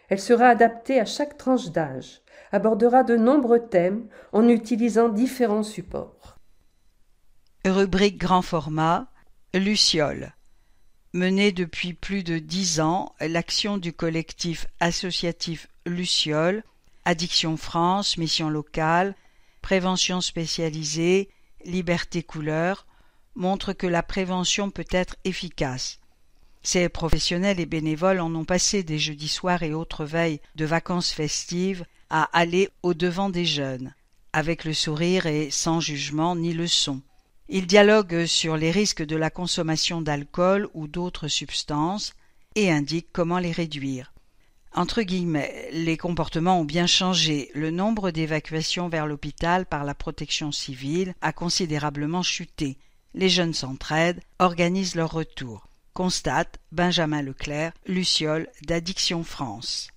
Elle sera adaptée à chaque tranche d'âge, abordera de nombreux thèmes en utilisant différents supports. Rubrique grand format, Luciole. Menée depuis plus de 10 ans, l'action du collectif associatif Luciole, Addiction France, Mission locale, Prévention spécialisée, Liberté couleur, montre que la prévention peut être efficace. Ces professionnels et bénévoles en ont passé des jeudis soirs et autres veilles de vacances festives à aller au-devant des jeunes, avec le sourire et sans jugement ni leçon. Ils dialoguent sur les risques de la consommation d'alcool ou d'autres substances et indiquent comment les réduire. Entre guillemets, les comportements ont bien changé. Le nombre d'évacuations vers l'hôpital par la protection civile a considérablement chuté. Les jeunes s'entraident, organisent leur retour. Constate Benjamin Leclerc, Luciole d'Addiction France.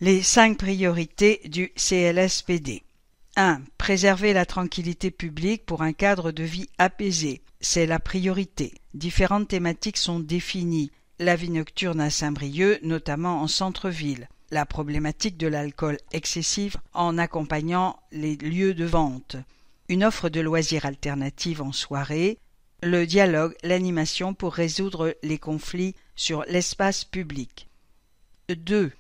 Les 5 priorités du CLSPD. 1. Préserver la tranquillité publique pour un cadre de vie apaisé. C'est la priorité. Différentes thématiques sont définies. La vie nocturne à Saint-Brieuc, notamment en centre-ville. La problématique de l'alcool excessif en accompagnant les lieux de vente. Une offre de loisirs alternative en soirée. Le dialogue, l'animation pour résoudre les conflits sur l'espace public. 2.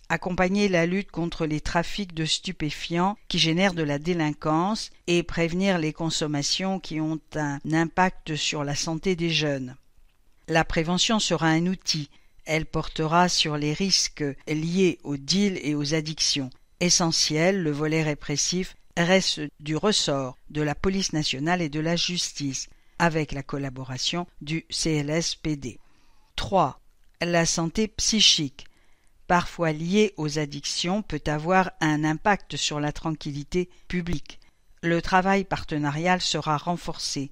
Accompagner la lutte contre les trafics de stupéfiants qui génèrent de la délinquance et prévenir les consommations qui ont un impact sur la santé des jeunes. La prévention sera un outil. Elle portera sur les risques liés aux deals et aux addictions. Essentiel, le volet répressif reste du ressort de la police nationale et de la justice, avec la collaboration du CLSPD. 3. La santé psychique, parfois liée aux addictions, peut avoir un impact sur la tranquillité publique. Le travail partenarial sera renforcé.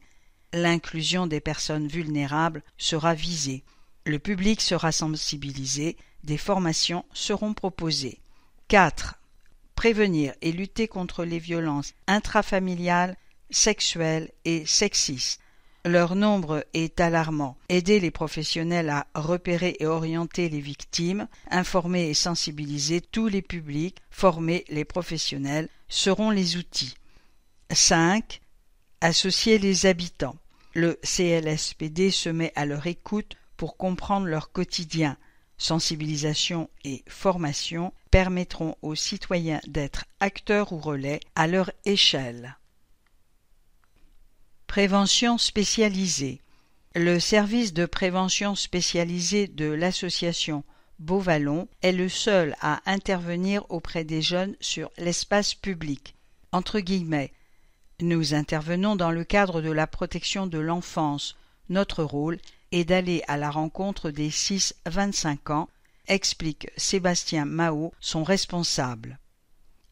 L'inclusion des personnes vulnérables sera visée. Le public sera sensibilisé. Des formations seront proposées. 4. Prévenir et lutter contre les violences intrafamiliales, sexuelles et sexistes. Leur nombre est alarmant. Aider les professionnels à repérer et orienter les victimes, informer et sensibiliser tous les publics, former les professionnels seront les outils. 5. Associer les habitants. Le CLSPD se met à leur écoute pour comprendre leur quotidien. Sensibilisation et formation permettront aux citoyens d'être acteurs ou relais à leur échelle. Prévention spécialisée. Le service de prévention spécialisée de l'association Beauvallon est le seul à intervenir auprès des jeunes sur l'espace public. Entre guillemets, nous intervenons dans le cadre de la protection de l'enfance. Notre rôle est d'aller à la rencontre des 6-25 ans, explique Sébastien Mao, son responsable.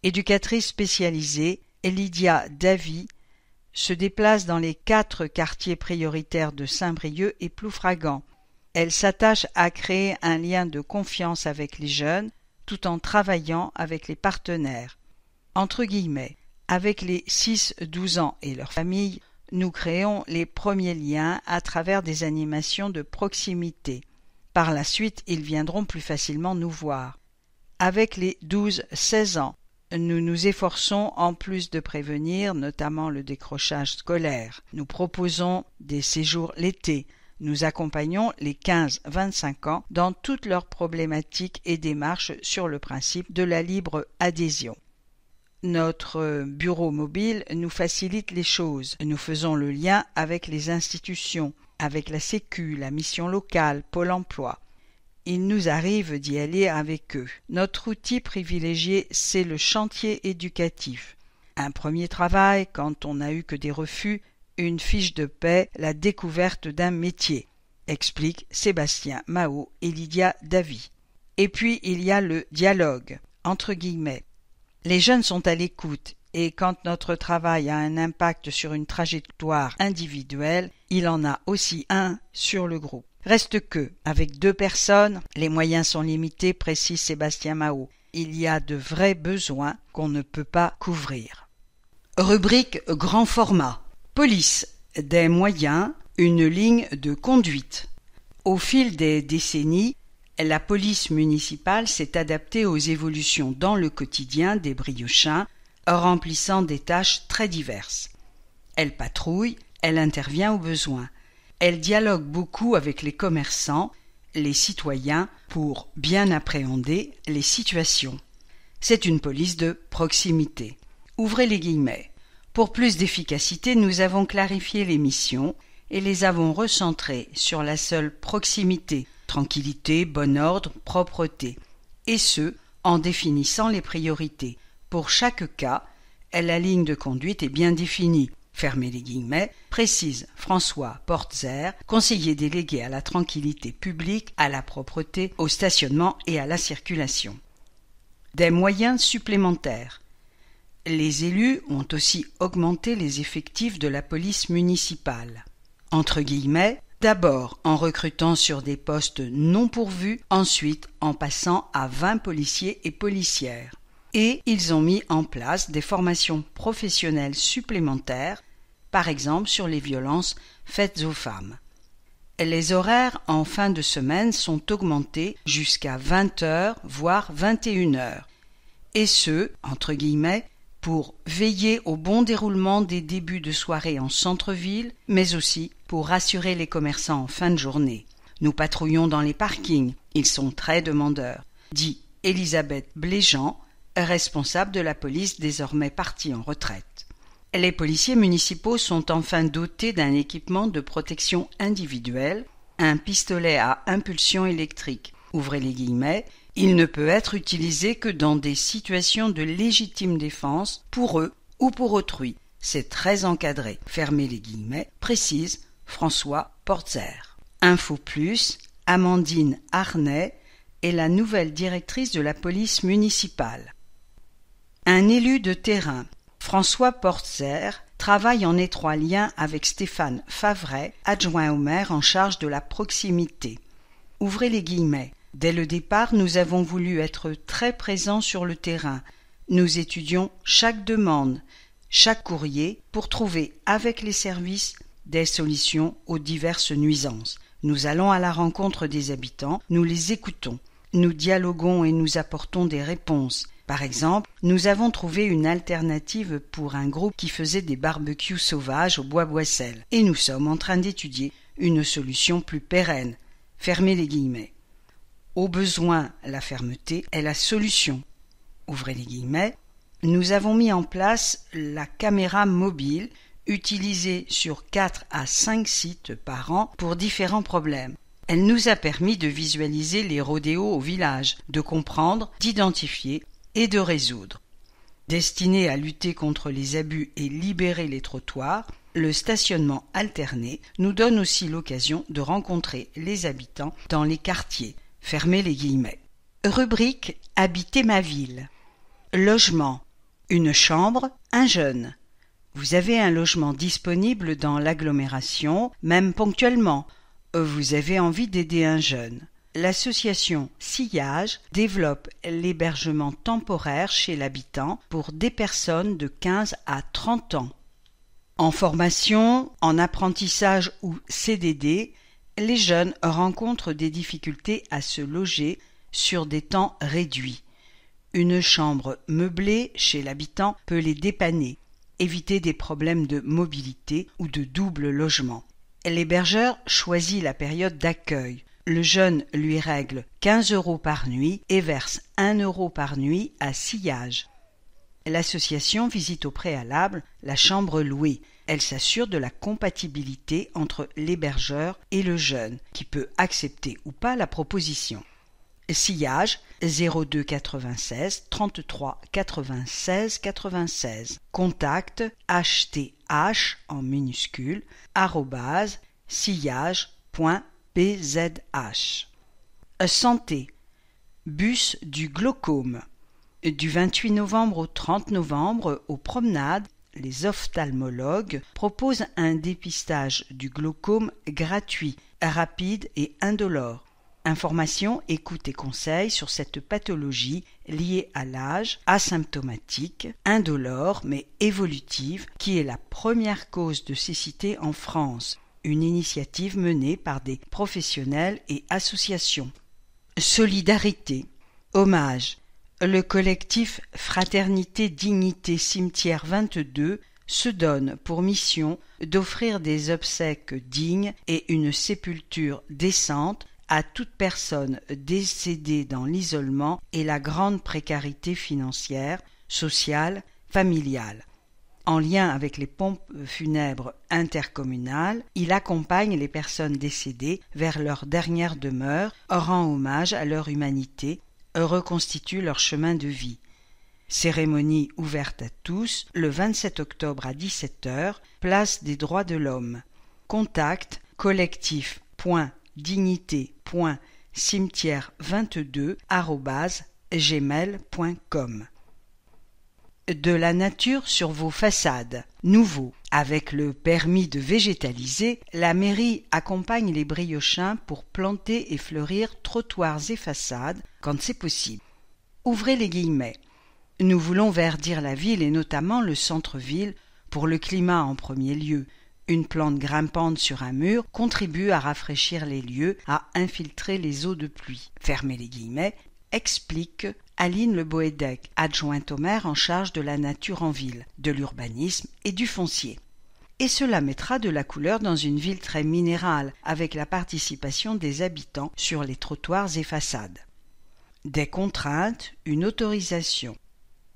Éducatrice spécialisée, Lydia Davy se déplace dans les 4 quartiers prioritaires de Saint-Brieuc et Ploufragan. Elle s'attache à créer un lien de confiance avec les jeunes, tout en travaillant avec les partenaires. Entre guillemets, avec les 6-12 ans et leurs familles, nous créons les premiers liens à travers des animations de proximité. Par la suite, ils viendront plus facilement nous voir. Avec les 12-16 ans, nous nous efforçons en plus de prévenir, notamment le décrochage scolaire. Nous proposons des séjours l'été. Nous accompagnons les 15-25 ans dans toutes leurs problématiques et démarches sur le principe de la libre adhésion. Notre bureau mobile nous facilite les choses. Nous faisons le lien avec les institutions, avec la Sécu, la mission locale, Pôle emploi. Il nous arrive d'y aller avec eux. Notre outil privilégié, c'est le chantier éducatif. Un premier travail, quand on n'a eu que des refus, une fiche de paie, la découverte d'un métier, explique Sébastien Mao et Lydia Davy. Et puis il y a le dialogue, entre guillemets. Les jeunes sont à l'écoute, et quand notre travail a un impact sur une trajectoire individuelle, il en a aussi un sur le groupe. Reste que, avec 2 personnes, les moyens sont limités, précise Sébastien Mao. Il y a de vrais besoins qu'on ne peut pas couvrir. Rubrique grand format. Police, des moyens, une ligne de conduite. Au fil des décennies, la police municipale s'est adaptée aux évolutions dans le quotidien des Brieuchins, remplissant des tâches très diverses. Elle patrouille, elle intervient aux besoins. Elle dialogue beaucoup avec les commerçants, les citoyens, pour bien appréhender les situations. C'est une police de proximité. Ouvrez les guillemets. Pour plus d'efficacité, nous avons clarifié les missions et les avons recentrées sur la seule proximité, tranquillité, bon ordre, propreté, et ce, en définissant les priorités. Pour chaque cas, la ligne de conduite est bien définie. Fermez les guillemets, précise François Portzer, conseiller délégué à la tranquillité publique, à la propreté, au stationnement et à la circulation. Des moyens supplémentaires. Les élus ont aussi augmenté les effectifs de la police municipale. Entre guillemets, d'abord en recrutant sur des postes non pourvus, ensuite en passant à 20 policiers et policières. Et ils ont mis en place des formations professionnelles supplémentaires, par exemple sur les violences faites aux femmes. Les horaires en fin de semaine sont augmentés jusqu'à 20 heures, voire 21 heures. Et ce, entre guillemets, pour veiller au bon déroulement des débuts de soirée en centre-ville, mais aussi pour rassurer les commerçants en fin de journée. Nous patrouillons dans les parkings, ils sont très demandeurs, dit Elisabeth Bléjean, responsable de la police désormais partie en retraite. Les policiers municipaux sont enfin dotés d'un équipement de protection individuelle, un pistolet à impulsion électrique. Ouvrez les guillemets, il ne peut être utilisé que dans des situations de légitime défense pour eux ou pour autrui. C'est très encadré, fermez les guillemets, précise François Portzer. Info plus, Amandine Arnay est la nouvelle directrice de la police municipale. Un élu de terrain, François Portzer, travaille en étroit lien avec Stéphane Favret, adjoint au maire en charge de la proximité. Ouvrez les guillemets. Dès le départ, nous avons voulu être très présents sur le terrain. Nous étudions chaque demande, chaque courrier pour trouver avec les services des solutions aux diverses nuisances. Nous allons à la rencontre des habitants, nous les écoutons, nous dialoguons et nous apportons des réponses. Par exemple, nous avons trouvé une alternative pour un groupe qui faisait des barbecues sauvages au bois-boissel et nous sommes en train d'étudier une solution plus pérenne. Fermez les guillemets. Au besoin, la fermeté est la solution. Ouvrez les guillemets. Nous avons mis en place la caméra mobile utilisée sur 4 à 5 sites par an pour différents problèmes. Elle nous a permis de visualiser les rodéos au village, de comprendre, d'identifier et de résoudre. Destiné à lutter contre les abus et libérer les trottoirs, le stationnement alterné nous donne aussi l'occasion de rencontrer les habitants dans les quartiers. Fermez les guillemets. Rubrique « Habiter ma ville ». Logement. Une chambre, un jeune. Vous avez un logement disponible dans l'agglomération, même ponctuellement. Vous avez envie d'aider un jeune. L'association Sillage développe l'hébergement temporaire chez l'habitant pour des personnes de 15 à 30 ans. En formation, en apprentissage ou CDD, les jeunes rencontrent des difficultés à se loger sur des temps réduits. Une chambre meublée chez l'habitant peut les dépanner, éviter des problèmes de mobilité ou de double logement. L'hébergeur choisit la période d'accueil. Le jeune lui règle 15 € par nuit et verse 1 € par nuit à Sillage. L'association visite au préalable la chambre louée. Elle s'assure de la compatibilité entre l'hébergeur et le jeune, qui peut accepter ou pas la proposition. Sillage 02 96 33 96 96. Contact hth en minuscule @sillage.bzh. Santé. Bus du glaucome. Du 28 novembre au 30 novembre, aux promenades, les ophtalmologues proposent un dépistage du glaucome gratuit, rapide et indolore. Informations, écoute et conseils sur cette pathologie liée à l'âge, asymptomatique, indolore mais évolutive, qui est la première cause de cécité en France. Une initiative menée par des professionnels et associations. Solidarité. Hommage. Le collectif Fraternité Dignité Cimetière 22 se donne pour mission d'offrir des obsèques dignes et une sépulture décente à toute personne décédée dans l'isolement et la grande précarité financière, sociale, familiale. En lien avec les pompes funèbres intercommunales, il accompagne les personnes décédées vers leur dernière demeure, rend hommage à leur humanité, reconstitue leur chemin de vie. Cérémonie ouverte à tous, le 27 octobre à 17h, place des droits de l'homme. Contact collectif.dignité.cimetière22@gmail.com. De la nature sur vos façades. Nouveau. Avec le permis de végétaliser, la mairie accompagne les briochins pour planter et fleurir trottoirs et façades quand c'est possible. Ouvrez les guillemets. Nous voulons verdir la ville et notamment le centre-ville pour le climat en premier lieu. Une plante grimpante sur un mur contribue à rafraîchir les lieux, à infiltrer les eaux de pluie. Fermez les guillemets. Explique Aline Le Boédec, adjointe au maire en charge de la nature en ville, de l'urbanisme et du foncier. Et cela mettra de la couleur dans une ville très minérale, avec la participation des habitants sur les trottoirs et façades. Des contraintes, une autorisation.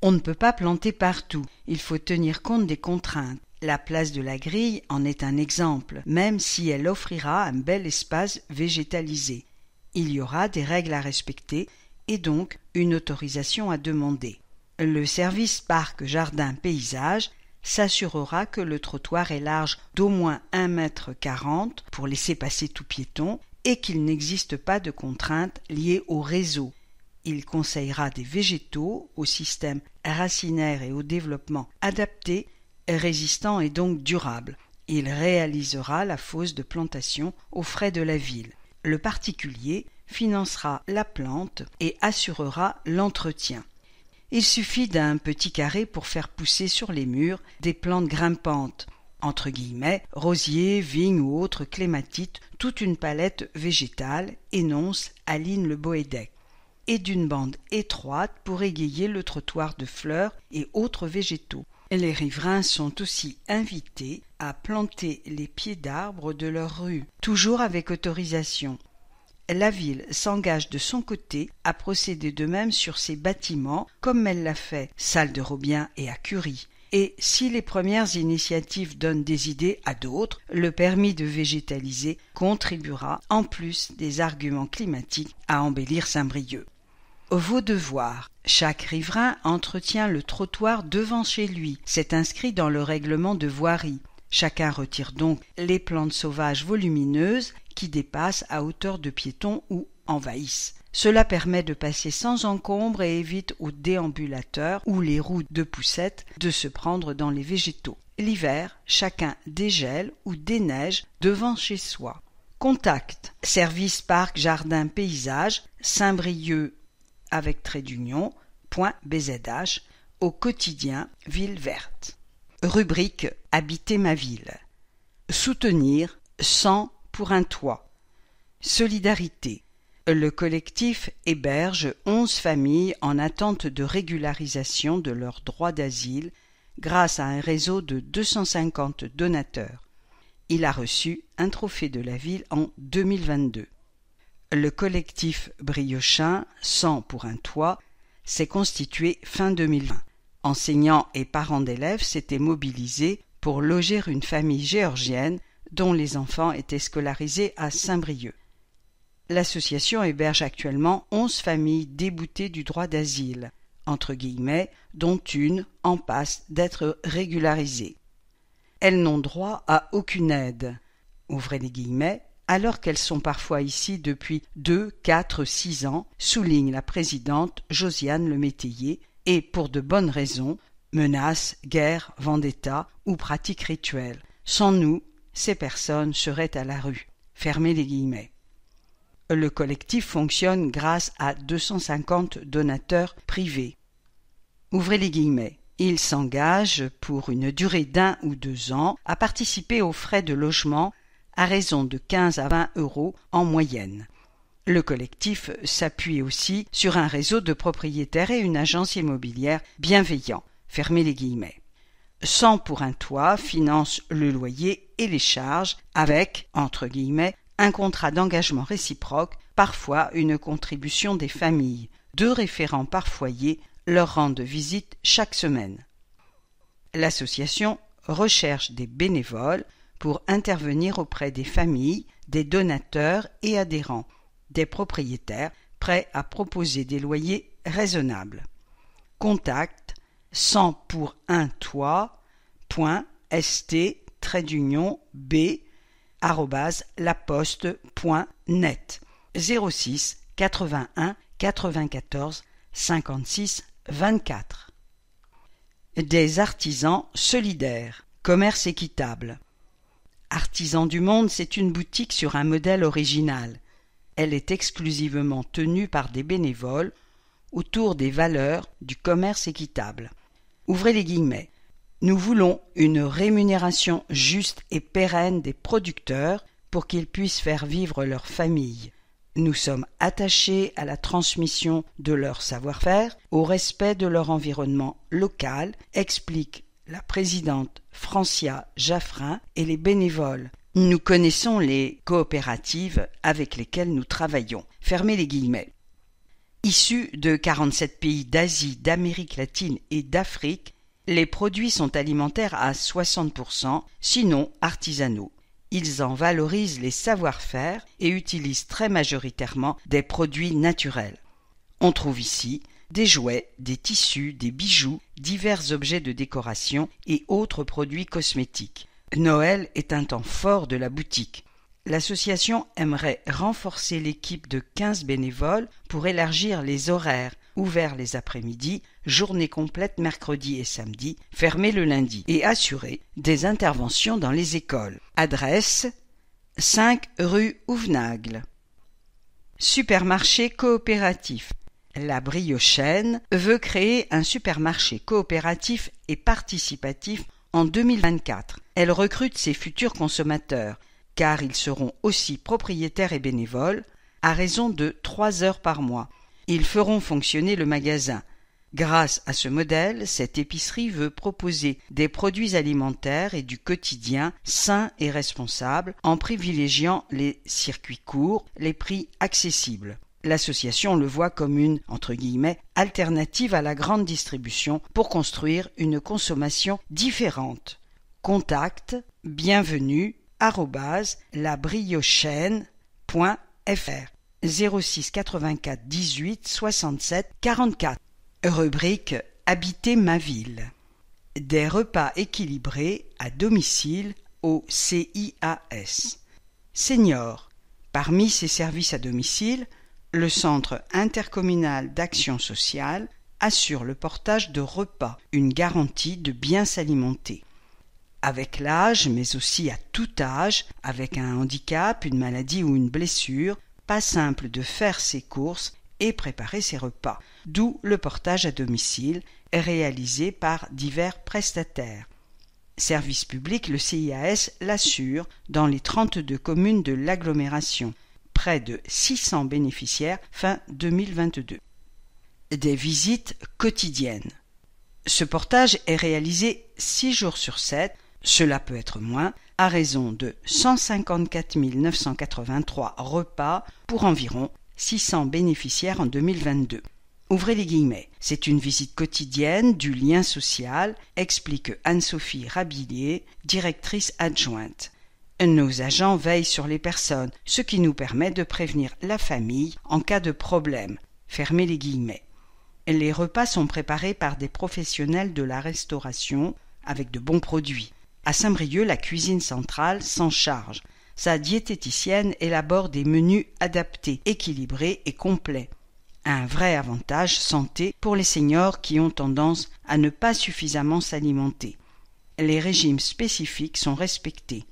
On ne peut pas planter partout, il faut tenir compte des contraintes. La place de la Grille en est un exemple, même si elle offrira un bel espace végétalisé. Il y aura des règles à respecter et donc une autorisation à demander. Le service parc jardin paysage s'assurera que le trottoir est large d'au moins 1,40 m pour laisser passer tout piéton et qu'il n'existe pas de contraintes liées au réseau. Il conseillera des végétaux au système racinaire et au développement adapté, résistant et donc durable. Il réalisera la fosse de plantation aux frais de la ville. Le particulier financera la plante et assurera l'entretien. Il suffit d'un petit carré pour faire pousser sur les murs des plantes grimpantes, entre guillemets, rosiers, vignes ou autres clématites, toute une palette végétale, énonce Aline Le Boédec, et d'une bande étroite pour égayer le trottoir de fleurs et autres végétaux. Les riverains sont aussi invités à planter les pieds d'arbres de leur rue, toujours avec autorisation. La ville s'engage de son côté à procéder de même sur ses bâtiments, comme elle l'a fait, salle de Robien et à Curie. Et si les premières initiatives donnent des idées à d'autres, le permis de végétaliser contribuera, en plus des arguments climatiques, à embellir Saint-Brieuc. Vos devoirs. Chaque riverain entretient le trottoir devant chez lui. C'est inscrit dans le règlement de voirie. Chacun retire donc les plantes sauvages volumineuses qui dépassent à hauteur de piéton ou envahissent. Cela permet de passer sans encombre et évite aux déambulateurs ou les roues de poussette de se prendre dans les végétaux. L'hiver, chacun dégèle ou déneige devant chez soi. Contact. Service parc jardin paysage Saint-Brieuc avec trait d'union, .bzh, au quotidien Ville Verte. Rubrique Habiter ma ville. Soutenir 100 pour un toit. Solidarité. Le collectif héberge 11 familles en attente de régularisation de leur droit d'asile grâce à un réseau de 250 donateurs. Il a reçu un trophée de la ville en 2022. Le collectif briochin 100 pour un toit s'est constitué fin 2020. Enseignants et parents d'élèves s'étaient mobilisés pour loger une famille géorgienne dont les enfants étaient scolarisés à Saint-Brieuc. L'association héberge actuellement 11 familles déboutées du droit d'asile, entre guillemets, dont une en passe d'être régularisée. Elles n'ont droit à aucune aide, ouvrez les guillemets, alors qu'elles sont parfois ici depuis 2, 4, 6 ans, souligne la présidente Josiane Lemétayer, et pour de bonnes raisons, menaces, guerres, vendetta ou pratiques rituelles. Sans nous, ces personnes seraient à la rue. Fermez les guillemets. Le collectif fonctionne grâce à 250 donateurs privés. Ouvrez les guillemets. Il s'engage pour une durée d'1 ou 2 ans à participer aux frais de logement à raison de 15 à 20 € en moyenne. Le collectif s'appuie aussi sur un réseau de propriétaires et une agence immobilière bienveillants. Fermez les guillemets. 100 pour un toit finance le loyer et les charges avec, entre guillemets, un contrat d'engagement réciproque, parfois une contribution des familles. 2 référents par foyer leur rendent visite chaque semaine. L'association recherche des bénévoles pour intervenir auprès des familles, des donateurs et adhérents, des propriétaires prêts à proposer des loyers raisonnables. Contact 100 pour un toit.st-b@laposte.net 06 81 94 56 24. Des artisans solidaires. Commerce équitable. Artisans du Monde, c'est une boutique sur un modèle original. Elle est exclusivement tenue par des bénévoles autour des valeurs du commerce équitable. Ouvrez les guillemets. Nous voulons une rémunération juste et pérenne des producteurs pour qu'ils puissent faire vivre leur famille. Nous sommes attachés à la transmission de leur savoir-faire, au respect de leur environnement local, explique la présidente Francia Jaffrin et les bénévoles. Nous connaissons les coopératives avec lesquelles nous travaillons. Fermez les guillemets. Issus de 47 pays d'Asie, d'Amérique latine et d'Afrique, les produits sont alimentaires à 60%, sinon artisanaux. Ils en valorisent les savoir-faire et utilisent très majoritairement des produits naturels. On trouve ici des jouets, des tissus, des bijoux, divers objets de décoration et autres produits cosmétiques. Noël est un temps fort de la boutique. L'association aimerait renforcer l'équipe de 15 bénévoles pour élargir les horaires, ouverts les après-midi, journée complète mercredi et samedi, fermée le lundi, et assurer des interventions dans les écoles. Adresse 5 rue Ouvenagle. Supermarché coopératif. La Briochaine veut créer un supermarché coopératif et participatif en 2024. Elle recrute ses futurs consommateurs, car ils seront aussi propriétaires et bénévoles, à raison de 3 heures par mois. Ils feront fonctionner le magasin. Grâce à ce modèle, cette épicerie veut proposer des produits alimentaires et du quotidien sains et responsables en privilégiant les circuits courts, les prix accessibles. L'association le voit comme une, entre guillemets, alternative à la grande distribution pour construire une consommation différente. Contact bienvenue@labriochaine.fr 06 84 18 67 44. Rubrique Habiter ma ville. Des repas équilibrés à domicile au CIAS. Seniors. Parmi ses services à domicile, le Centre intercommunal d'action sociale assure le portage de repas, une garantie de bien s'alimenter. Avec l'âge, mais aussi à tout âge, avec un handicap, une maladie ou une blessure, pas simple de faire ses courses et préparer ses repas, d'où le portage à domicile réalisé par divers prestataires. Service public, le CIAS l'assure dans les 32 communes de l'agglomération, près de 600 bénéficiaires fin 2022. Des visites quotidiennes. Ce portage est réalisé 6 jours sur 7, cela peut être moins, à raison de 154 983 repas pour environ 600 bénéficiaires en 2022. Ouvrez les guillemets. C'est une visite quotidienne du lien social, explique Anne-Sophie Rabillier, directrice adjointe. Nos agents veillent sur les personnes, ce qui nous permet de prévenir la famille en cas de problème. Fermez les guillemets. Les repas sont préparés par des professionnels de la restauration avec de bons produits. À Saint-Brieuc, la cuisine centrale s'en charge. Sa diététicienne élabore des menus adaptés, équilibrés et complets. Un vrai avantage santé pour les seniors qui ont tendance à ne pas suffisamment s'alimenter. Les régimes spécifiques sont respectés.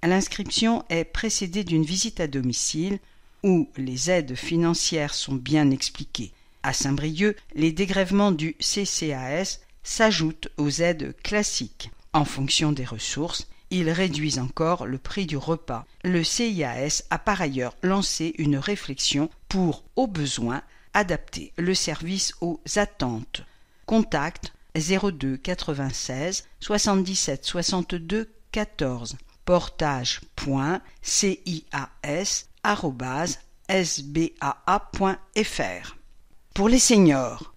L'inscription est précédée d'une visite à domicile où les aides financières sont bien expliquées. À Saint-Brieuc, les dégrèvements du CCAS s'ajoutent aux aides classiques. En fonction des ressources, ils réduisent encore le prix du repas. Le CIAS a par ailleurs lancé une réflexion pour, au besoin, adapter le service aux attentes. Contact 02 96 77 62 14 portage.cias@sbaa.fr. Pour les seniors,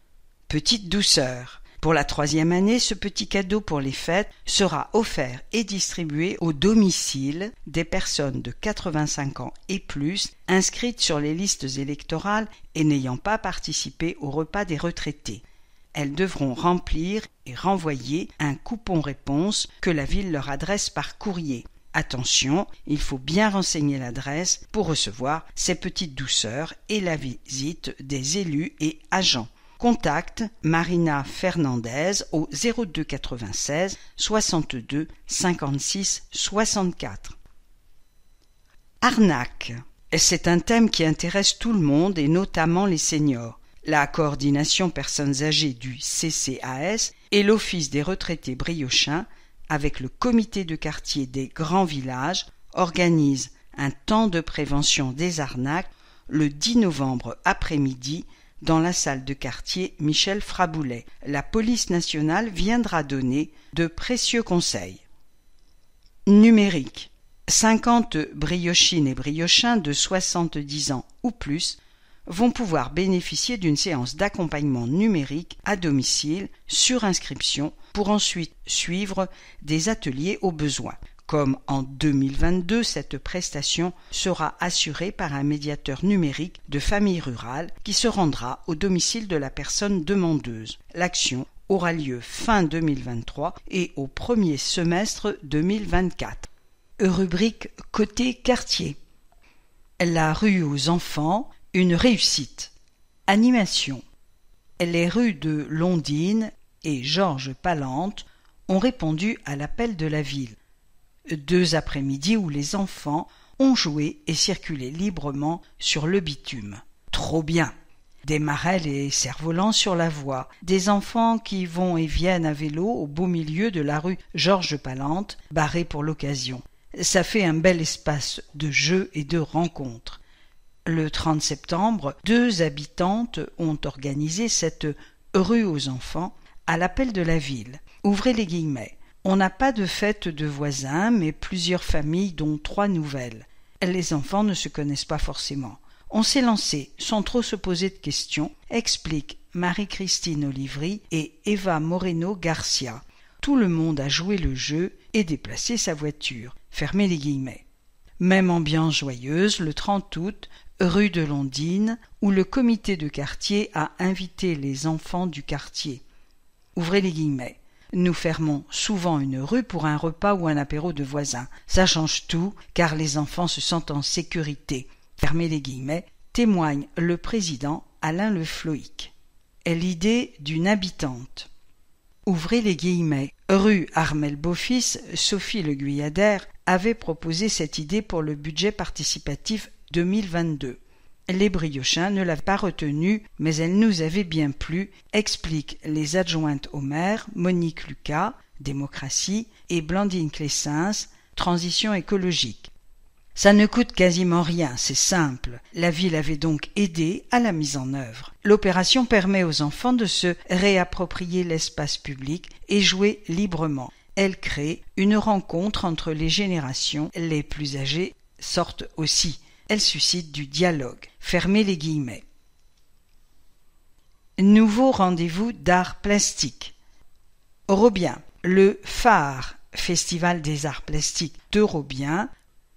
petite douceur. Pour la 3e année, ce petit cadeau pour les fêtes sera offert et distribué au domicile des personnes de 85 ans et plus inscrites sur les listes électorales et n'ayant pas participé au repas des retraités. Elles devront remplir et renvoyer un coupon réponse que la ville leur adresse par courrier. Attention, il faut bien renseigner l'adresse pour recevoir ces petites douceurs et la visite des élus et agents. Contact Marina Fernandez au 02 96 62 56 64. Arnaque. C'est un thème qui intéresse tout le monde et notamment les seniors. La coordination personnes âgées du CCAS et l'Office des retraités briochains, avec le comité de quartier des grands villages, organisent un temps de prévention des arnaques le 10 novembre après-midi dans la salle de quartier Michel Fraboulet. La police nationale viendra donner de précieux conseils. Numérique. 50 briochines et briochins de 70 ans ou plus vont pouvoir bénéficier d'une séance d'accompagnement numérique à domicile sur inscription pour ensuite suivre des ateliers au besoin. Comme en 2022, cette prestation sera assurée par un médiateur numérique de famille rurale qui se rendra au domicile de la personne demandeuse. L'action aura lieu fin 2023 et au premier semestre 2024. Rubrique côté quartier. La rue aux enfants, une réussite. Animation. Les rues de Londines et Georges Palante ont répondu à l'appel de la ville. 2 après-midi où les enfants ont joué et circulé librement sur le bitume. Trop bien! Des marelles et cerfs-volants sur la voie, des enfants qui vont et viennent à vélo au beau milieu de la rue Georges Palante, barrée pour l'occasion. Ça fait un bel espace de jeux et de rencontres. Le 30 septembre, 2 habitantes ont organisé cette rue aux enfants à l'appel de la ville. Ouvrez les guillemets. On n'a pas de fête de voisins, mais plusieurs familles, dont 3 nouvelles. Les enfants ne se connaissent pas forcément. On s'est lancé sans trop se poser de questions, explique Marie-Christine Olivry et Eva Moreno Garcia. Tout le monde a joué le jeu et déplacé sa voiture. Fermez les guillemets. Même ambiance joyeuse le 30 août, rue de Londines, où le comité de quartier a invité les enfants du quartier. Ouvrez les guillemets. Nous fermons souvent une rue pour un repas ou un apéro de voisins. Ça change tout, car les enfants se sentent en sécurité. Fermez les guillemets, témoigne le président Alain Le Floïc. L'idée d'une habitante. Ouvrez les guillemets. Rue Armel Beaufils, Sophie Le Guyadère avait proposé cette idée pour le budget participatif 2022. Les Briochins ne l'avaient pas retenue, mais elle nous avait bien plu, expliquent les adjointes au maire, Monique Lucas, démocratie, et Blandine Clessens, transition écologique. Ça ne coûte quasiment rien, c'est simple. La ville avait donc aidé à la mise en œuvre. L'opération permet aux enfants de se réapproprier l'espace public et jouer librement. Elle crée une rencontre entre les générations, les plus âgées sortent aussi. Elle suscite du dialogue. Fermez les guillemets. Nouveau rendez-vous d'art plastique. Robien, le phare Festival des arts plastiques de Robien,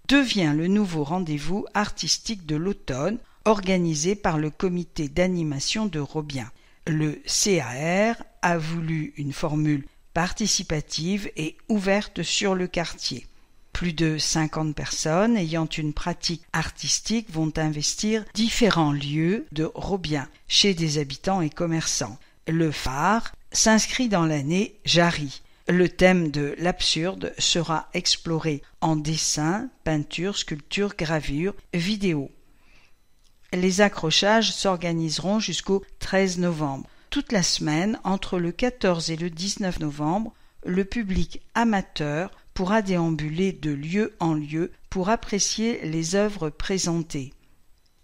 devient le nouveau rendez-vous artistique de l'automne organisé par le comité d'animation de Robien. Le CAR a voulu une formule participative et ouverte sur le quartier. Plus de 50 personnes ayant une pratique artistique vont investir différents lieux de Robien, chez des habitants et commerçants. Le phare s'inscrit dans l'année Jarry. Le thème de l'absurde sera exploré en dessin, peinture, sculpture, gravure, vidéo. Les accrochages s'organiseront jusqu'au 13 novembre. Toute la semaine, entre le 14 et le 19 novembre, le public amateur pourra déambuler de lieu en lieu pour apprécier les œuvres présentées.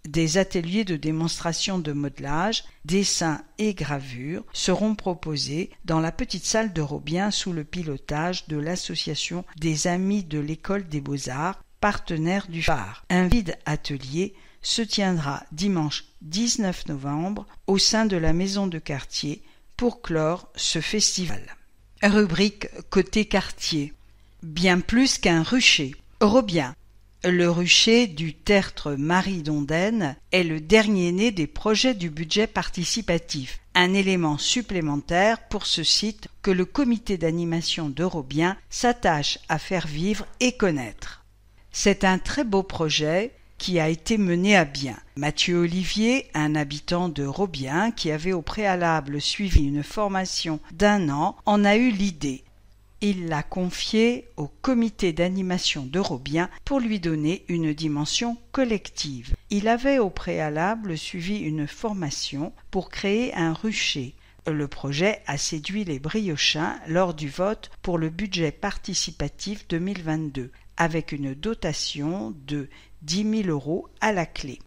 Des ateliers de démonstration de modelage, dessin et gravure seront proposés dans la petite salle de Robien sous le pilotage de l'association des Amis de l'École des Beaux-Arts, partenaire du phare. Un vide atelier se tiendra dimanche 19 novembre au sein de la maison de quartier pour clore ce festival. Rubrique côté quartier. Bien plus qu'un rucher. Robien. Le rucher du tertre Marie-Dondenne est le dernier-né des projets du budget participatif, un élément supplémentaire pour ce site que le comité d'animation de Robien s'attache à faire vivre et connaître. C'est un très beau projet qui a été mené à bien. Mathieu Olivier, un habitant de Robien qui avait au préalable suivi une formation d'1 an, en a eu l'idée. Il l'a confié au comité d'animation de Robien pour lui donner une dimension collective. Il avait au préalable suivi une formation pour créer un rucher. Le projet a séduit les Briochins lors du vote pour le budget participatif 2022, avec une dotation de 10 000 € à la clé.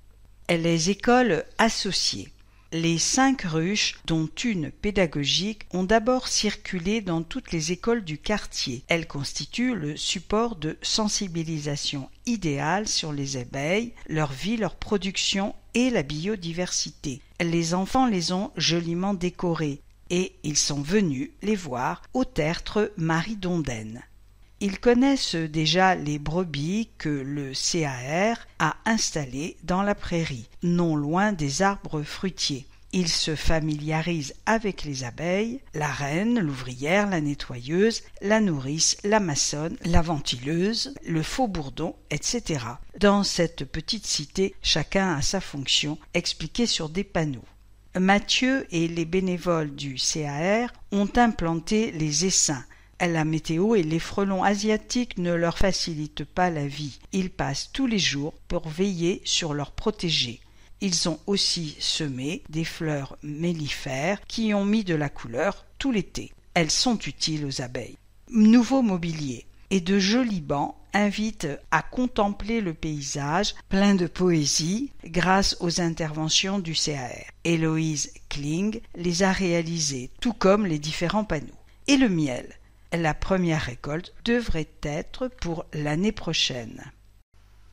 Les écoles associées. Les 5 ruches, dont une pédagogique, ont d'abord circulé dans toutes les écoles du quartier. Elles constituent le support de sensibilisation idéal sur les abeilles, leur vie, leur production et la biodiversité. Les enfants les ont joliment décorées et ils sont venus les voir au tertre Marie-Dondenne. Ils connaissent déjà les brebis que le CAR a installées dans la prairie, non loin des arbres fruitiers. Ils se familiarisent avec les abeilles, la reine, l'ouvrière, la nettoyeuse, la nourrice, la maçonne, la ventileuse, le faux-bourdon, etc. Dans cette petite cité, chacun a sa fonction, expliquée sur des panneaux. Mathieu et les bénévoles du CAR ont implanté les essaims. La météo et les frelons asiatiques ne leur facilitent pas la vie. Ils passent tous les jours pour veiller sur leurs protégés. Ils ont aussi semé des fleurs mellifères qui ont mis de la couleur tout l'été. Elles sont utiles aux abeilles. Nouveau mobilier et de jolis bancs invitent à contempler le paysage plein de poésie grâce aux interventions du CAR. Héloïse Kling les a réalisés, tout comme les différents panneaux. Et le miel. La première récolte devrait être pour l'année prochaine.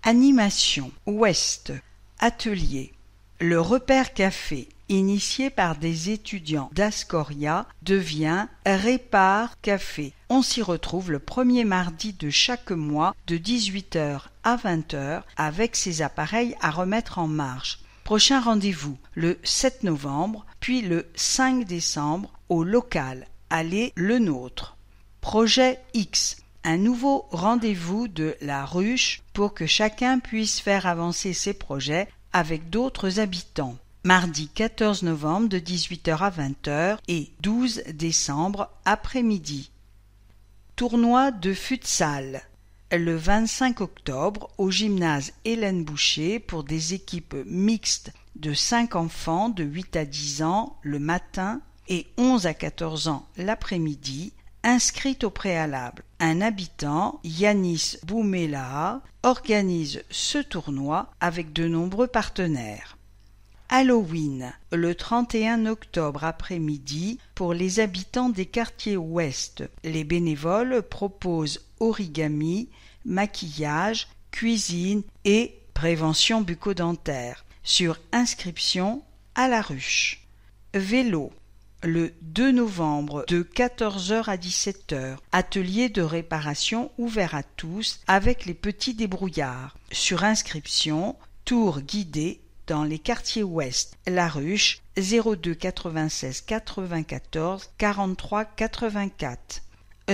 Animation Ouest. Atelier. Le repère café, initié par des étudiants d'Ascoria, devient Répare Café. On s'y retrouve le premier mardi de chaque mois de 18h à 20h avec ses appareils à remettre en marche. Prochain rendez-vous le 7 novembre, puis le 5 décembre au local Allez le Nôtre. Projet X. Un nouveau rendez-vous de la ruche pour que chacun puisse faire avancer ses projets avec d'autres habitants. Mardi 14 novembre de 18h à 20h et 12 décembre après-midi. Tournoi de futsal. Le 25 octobre au gymnase Hélène Boucher pour des équipes mixtes de 5 enfants de 8 à 10 ans le matin et 11 à 14 ans l'après-midi, inscrits au préalable. Un habitant, Yanis Boumela, organise ce tournoi avec de nombreux partenaires. Halloween, le 31 octobre après-midi pour les habitants des quartiers ouest. Les bénévoles proposent origami, maquillage, cuisine et prévention bucco-dentaire. Sur inscription à la ruche. Vélo. Le 2 novembre de 14h à 17h, atelier de réparation ouvert à tous avec les petits débrouillards. Sur inscription, tour guidé dans les quartiers ouest. La ruche 02 96 94 43 84.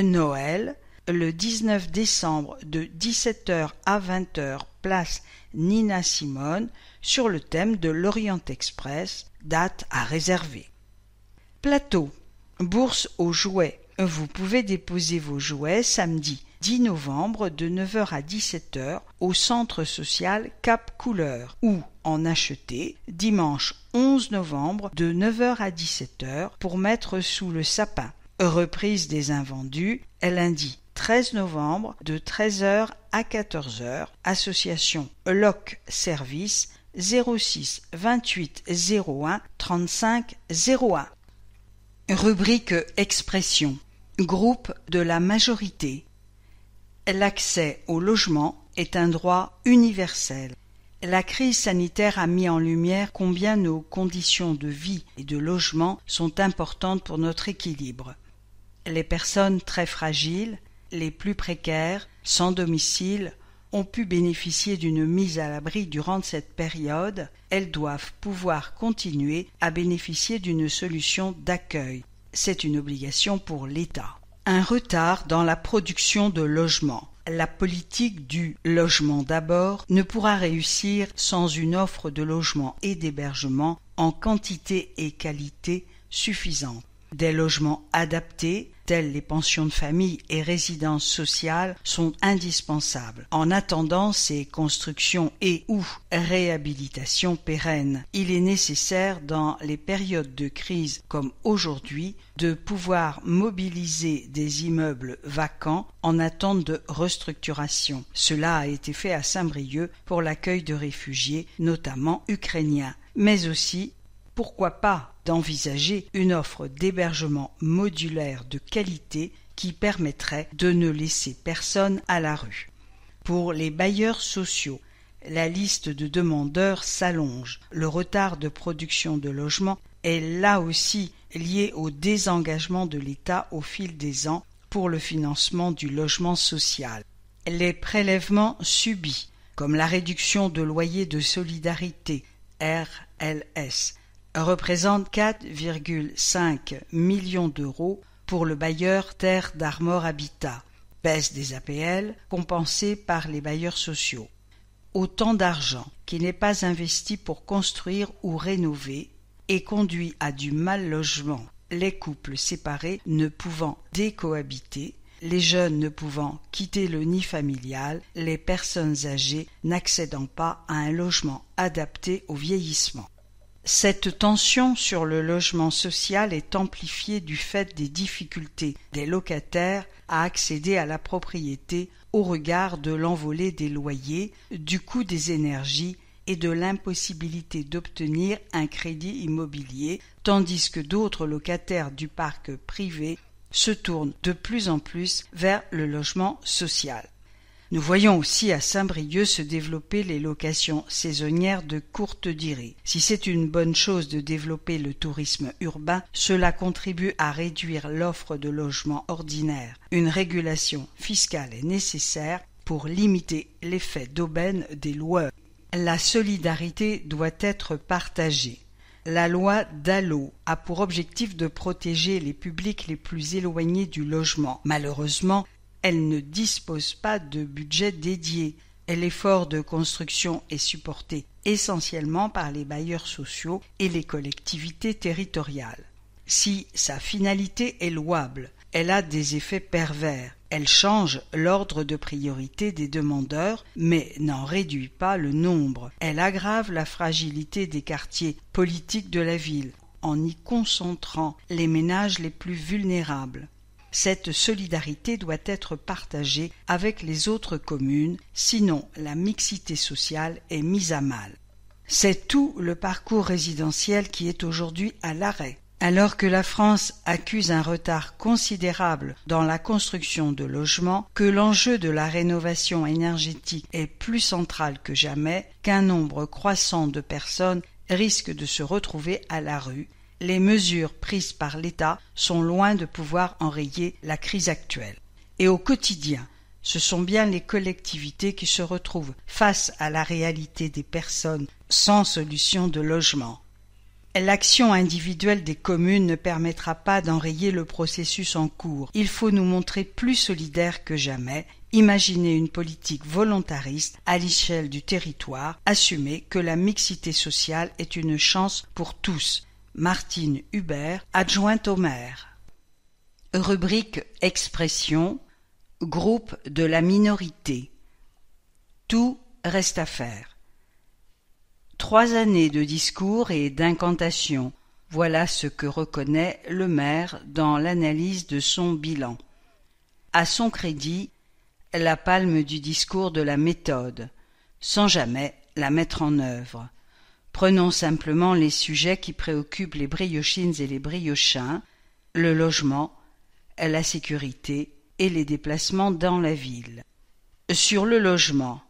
Noël, le 19 décembre de 17h à 20h, place Nina Simone, sur le thème de l'Orient Express, date à réserver. Plateau. Bourse aux jouets. Vous pouvez déposer vos jouets samedi 10 novembre de 9h à 17h au centre social Cap Couleur ou en acheter dimanche 11 novembre de 9h à 17h pour mettre sous le sapin. Reprise des invendus lundi 13 novembre de 13h à 14h. Association LOC Service 06 28 01 35 01. Rubrique Expression. Groupe de la majorité. L'accès au logement est un droit universel. La crise sanitaire a mis en lumière combien nos conditions de vie et de logement sont importantes pour notre équilibre. Les personnes très fragiles, les plus précaires, sans domicile, ont pu bénéficier d'une mise à l'abri durant cette période. Elles doivent pouvoir continuer à bénéficier d'une solution d'accueil. C'est une obligation pour l'État. Un retard dans la production de logements. La politique du logement d'abord ne pourra réussir sans une offre de logement et d'hébergement en quantité et qualité suffisante. Des logements adaptés, tels les pensions de famille et résidences sociales, sont indispensables. En attendant ces constructions et ou réhabilitations pérennes, il est nécessaire, dans les périodes de crise comme aujourd'hui, de pouvoir mobiliser des immeubles vacants en attente de restructuration. Cela a été fait à Saint-Brieuc pour l'accueil de réfugiés, notamment ukrainiens, mais aussi pourquoi pas d'envisager une offre d'hébergement modulaire de qualité qui permettrait de ne laisser personne à la rue. Pour les bailleurs sociaux, la liste de demandeurs s'allonge. Le retard de production de logements est là aussi lié au désengagement de l'État au fil des ans pour le financement du logement social. Les prélèvements subis, comme la réduction de loyer de solidarité, RLS, représentent 4,5 millions d'euros pour le bailleur Terre d'Armor Habitat, baisse des APL compensée par les bailleurs sociaux. Autant d'argent qui n'est pas investi pour construire ou rénover et conduit à du mal logement, les couples séparés ne pouvant décohabiter, les jeunes ne pouvant quitter le nid familial, les personnes âgées n'accédant pas à un logement adapté au vieillissement. Cette tension sur le logement social est amplifiée du fait des difficultés des locataires à accéder à la propriété au regard de l'envolée des loyers, du coût des énergies et de l'impossibilité d'obtenir un crédit immobilier, tandis que d'autres locataires du parc privé se tournent de plus en plus vers le logement social. Nous voyons aussi à Saint-Brieuc se développer les locations saisonnières de courte durée. Si c'est une bonne chose de développer le tourisme urbain, cela contribue à réduire l'offre de logements ordinaires. Une régulation fiscale est nécessaire pour limiter l'effet d'aubaine des loueurs. La solidarité doit être partagée. La loi DALLO a pour objectif de protéger les publics les plus éloignés du logement. Malheureusement, elle ne dispose pas de budget dédié. L'effort de construction est supporté essentiellement par les bailleurs sociaux et les collectivités territoriales. Si sa finalité est louable, elle a des effets pervers. Elle change l'ordre de priorité des demandeurs, mais n'en réduit pas le nombre. Elle aggrave la fragilité des quartiers politiques de la ville, en y concentrant les ménages les plus vulnérables. Cette solidarité doit être partagée avec les autres communes, sinon la mixité sociale est mise à mal. C'est tout le parcours résidentiel qui est aujourd'hui à l'arrêt. Alors que la France accuse un retard considérable dans la construction de logements, que l'enjeu de la rénovation énergétique est plus central que jamais, qu'un nombre croissant de personnes risque de se retrouver à la rue, les mesures prises par l'État sont loin de pouvoir enrayer la crise actuelle. Et au quotidien, ce sont bien les collectivités qui se retrouvent face à la réalité des personnes sans solution de logement. L'action individuelle des communes ne permettra pas d'enrayer le processus en cours. Il faut nous montrer plus solidaires que jamais, imaginer une politique volontariste à l'échelle du territoire, assumer que la mixité sociale est une chance pour tous. Martine Hubert, adjointe au maire. Rubrique Expression, groupe de la minorité. Tout reste à faire. 3 années de discours et d'incantations, voilà ce que reconnaît le maire dans l'analyse de son bilan. À son crédit, la palme du discours de la méthode, sans jamais la mettre en œuvre. Prenons simplement les sujets qui préoccupent les briochines et les briochins, le logement, la sécurité et les déplacements dans la ville. Sur le logement,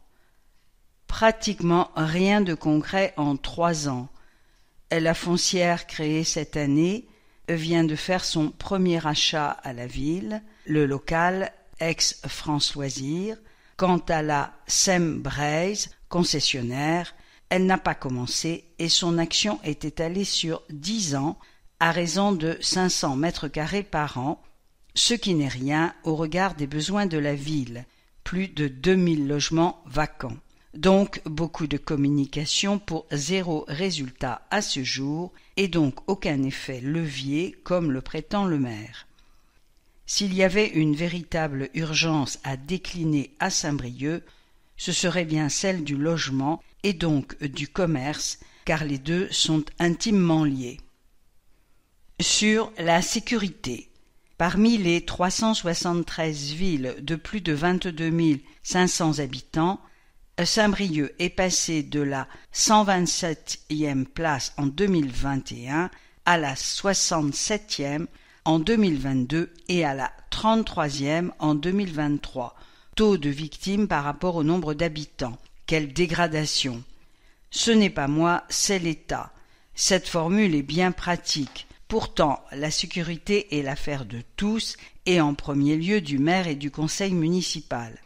pratiquement rien de concret en 3 ans. La foncière créée cette année vient de faire son premier achat à la ville, le local ex-France Loisirs. Quant à la SEM Braise, concessionnaire, elle n'a pas commencé et son action est étalée sur 10 ans à raison de 500 mètres carrés par an, ce qui n'est rien au regard des besoins de la ville, plus de 2000 logements vacants. Donc beaucoup de communication pour 0 résultat à ce jour et donc aucun effet levier comme le prétend le maire. S'il y avait une véritable urgence à décliner à Saint-Brieuc, ce serait bien celle du logement et donc du commerce, car les deux sont intimement liés. Sur la sécurité, parmi les 373 villes de plus de 22 500 habitants, Saint-Brieuc est passé de la 127e place en 2021 à la 67e en 2022 et à la 33e en 2023. Taux de victimes par rapport au nombre d'habitants. Quelle dégradation! Ce n'est pas moi, c'est l'État. Cette formule est bien pratique. Pourtant, la sécurité est l'affaire de tous et en premier lieu du maire et du conseil municipal.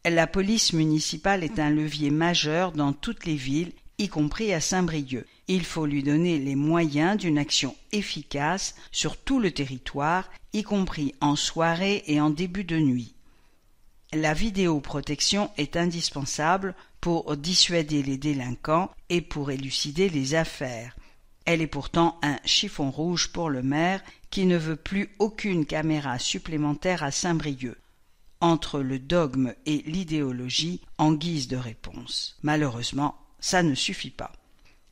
La police municipale est un levier majeur dans toutes les villes, y compris à Saint-Brieuc. Il faut lui donner les moyens d'une action efficace sur tout le territoire, y compris en soirée et en début de nuit. La vidéoprotection est indispensable pour dissuader les délinquants et pour élucider les affaires. Elle est pourtant un chiffon rouge pour le maire qui ne veut plus aucune caméra supplémentaire à Saint-Brieuc. Entre le dogme et l'idéologie en guise de réponse. Malheureusement, ça ne suffit pas.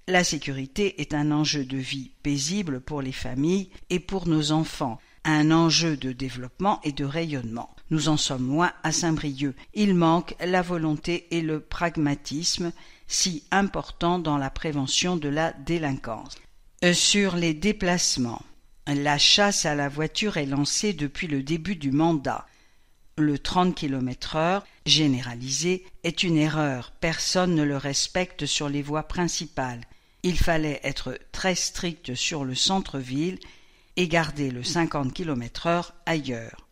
La sécurité est un enjeu de vie paisible pour les familles et pour nos enfants, un enjeu de développement et de rayonnement. Nous en sommes loin à Saint-Brieuc. Il manque la volonté et le pragmatisme si importants dans la prévention de la délinquance. Sur les déplacements, la chasse à la voiture est lancée depuis le début du mandat. Le 30 km/h généralisé est une erreur. Personne ne le respecte sur les voies principales. Il fallait être très strict sur le centre-ville et garder le 50 km/h ailleurs.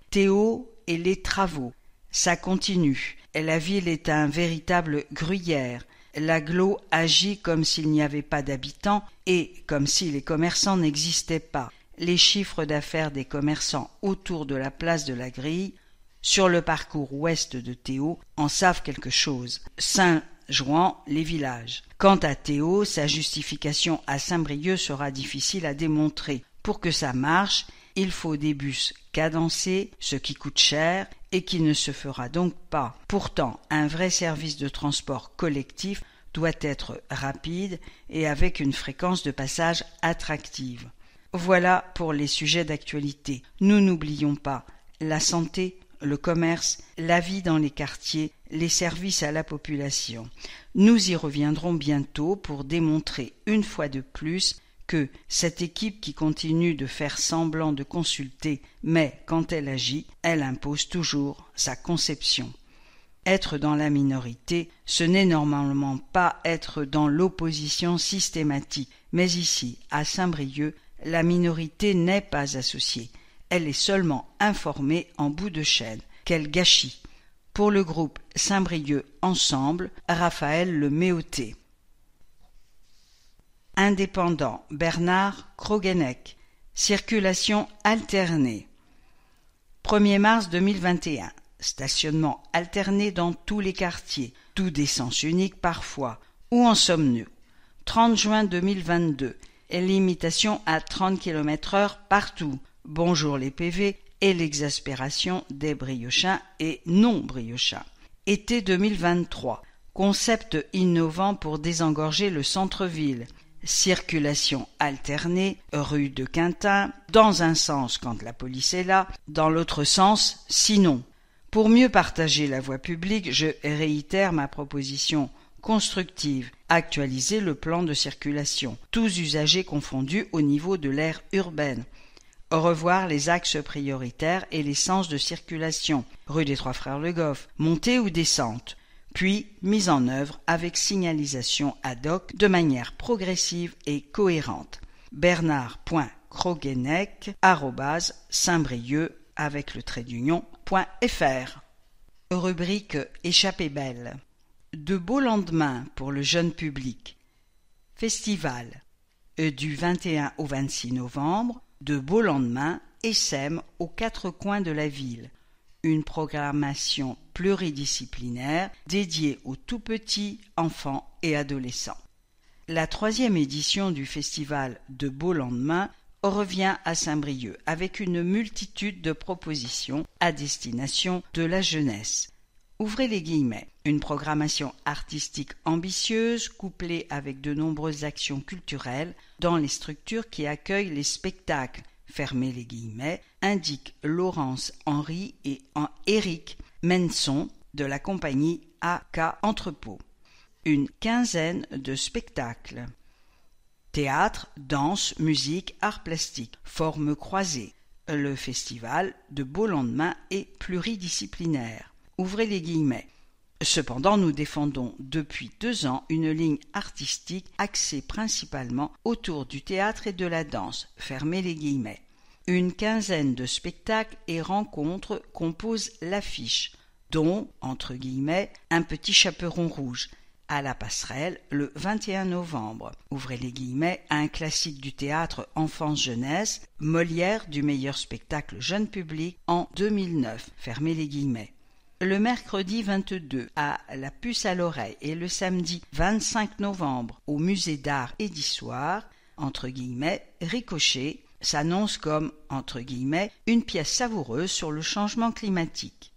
Théo et les travaux, ça continue. La ville est un véritable gruyère. L'agglo agit comme s'il n'y avait pas d'habitants et comme si les commerçants n'existaient pas. Les chiffres d'affaires des commerçants autour de la place de la Grille, sur le parcours ouest de Théo, en savent quelque chose. Saint-Jouan, les villages. Quant à Théo, sa justification à Saint-Brieuc sera difficile à démontrer. Pour que ça marche, il faut des bus cadencés, ce qui coûte cher et qui ne se fera donc pas. Pourtant, un vrai service de transport collectif doit être rapide et avec une fréquence de passage attractive. Voilà pour les sujets d'actualité. Nous n'oublions pas la santé, le commerce, la vie dans les quartiers, les services à la population. Nous y reviendrons bientôt pour démontrer une fois de plus que cette équipe qui continue de faire semblant de consulter, mais quand elle agit, elle impose toujours sa conception. Être dans la minorité, ce n'est normalement pas être dans l'opposition systématique, mais ici, à Saint-Brieuc, la minorité n'est pas associée. Elle est seulement informée en bout de chaîne. Quel gâchis! Pour le groupe Saint-Brieuc Ensemble, Raphaël Le Méoté. Indépendant, Bernard Krogeneck. Circulation alternée. 1er mars 2021. Stationnement alterné dans tous les quartiers, tout des sens uniques parfois. Où en sommes-nous? 30 juin 2022. Limitation à 30 km/h partout. Bonjour les PV et l'exaspération des briochins et non-briochins. Été 2023. Concept innovant pour désengorger le centre-ville. Circulation alternée, rue de Quintin, dans un sens quand la police est là, dans l'autre sens sinon. Pour mieux partager la voie publique, je réitère ma proposition constructive, actualiser le plan de circulation, tous usagers confondus au niveau de l'aire urbaine. Revoir les axes prioritaires et les sens de circulation, rue des Trois Frères Le Goff, montée ou descente, puis mise en œuvre avec signalisation ad hoc de manière progressive et cohérente. Bernard.Krogeneck@saintbrieuc avec le trait d'union.fr. Rubrique Échappée belle. De beaux lendemains pour le jeune public. Festival. Du 21 au 26 novembre, de beaux lendemains essaiment aux quatre coins de la ville. Une programmation pluridisciplinaire dédiée aux tout-petits, enfants et adolescents. La 3e édition du festival de beaux lendemains revient à Saint-Brieuc avec une multitude de propositions à destination de la jeunesse. Ouvrez les guillemets. Une programmation artistique ambitieuse couplée avec de nombreuses actions culturelles dans les structures qui accueillent les spectacles. Fermez les guillemets, indique Laurence Henry et Éric Menson de la compagnie AK Entrepôt. Une quinzaine de spectacles. Théâtre, danse, musique, arts plastiques, formes croisées. Le festival de beaux lendemains est pluridisciplinaire. Ouvrez les guillemets. Cependant, nous défendons depuis 2 ans une ligne artistique axée principalement autour du théâtre et de la danse. Fermez les guillemets. Une quinzaine de spectacles et rencontres composent l'affiche, dont, entre guillemets, un petit chaperon rouge, à la Passerelle le 21 novembre. Ouvrez les guillemets, un classique du théâtre enfance-jeunesse, Molière du meilleur spectacle jeune public en 2009. Fermez les guillemets. Le mercredi 22 à la Puce à l'oreille et le samedi 25 novembre au musée d'art et d'histoire, entre guillemets, Ricochet s'annonce comme, entre guillemets, une pièce savoureuse sur le changement climatique.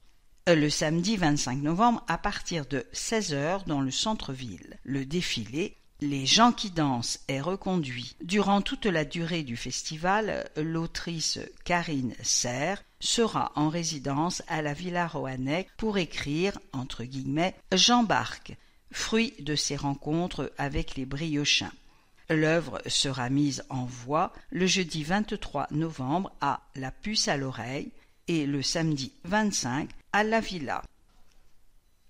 Le samedi 25 novembre à partir de 16h dans le centre-ville. Le défilé Les gens qui dansent est reconduit. Durant toute la durée du festival, l'autrice Karine Serre sera en résidence à la Villa Roannec pour écrire, entre guillemets, J'embarque, fruit de ses rencontres avec les briochins. L'œuvre sera mise en voix le jeudi 23 novembre à la Puce à l'oreille et le samedi 25 à la Villa.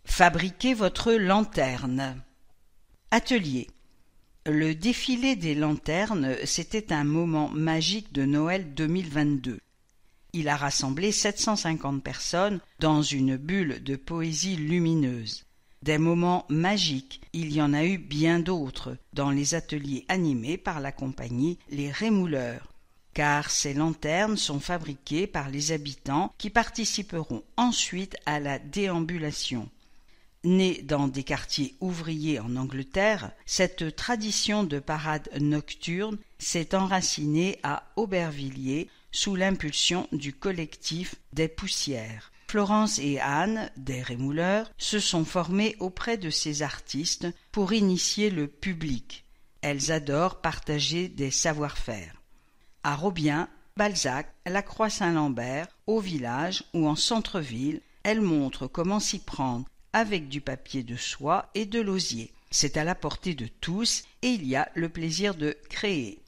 Fabriquez votre lanterne. Atelier. Le défilé des lanternes, c'était un moment magique de Noël 2022. Il a rassemblé 750 personnes dans une bulle de poésie lumineuse. Des moments magiques, il y en a eu bien d'autres dans les ateliers animés par la compagnie Les Rémouleurs, car ces lanternes sont fabriquées par les habitants qui participeront ensuite à la déambulation. Née dans des quartiers ouvriers en Angleterre, cette tradition de parade nocturne s'est enracinée à Aubervilliers sous l'impulsion du collectif des Poussières. Florence et Anne, des Rémouleurs, se sont formées auprès de ces artistes pour initier le public. Elles adorent partager des savoir-faire. À Robien, Balzac, la Croix-Saint-Lambert, au village ou en centre-ville, elles montrent comment s'y prendre avec du papier de soie et de l'osier. C'est à la portée de tous et il y a le plaisir de créer.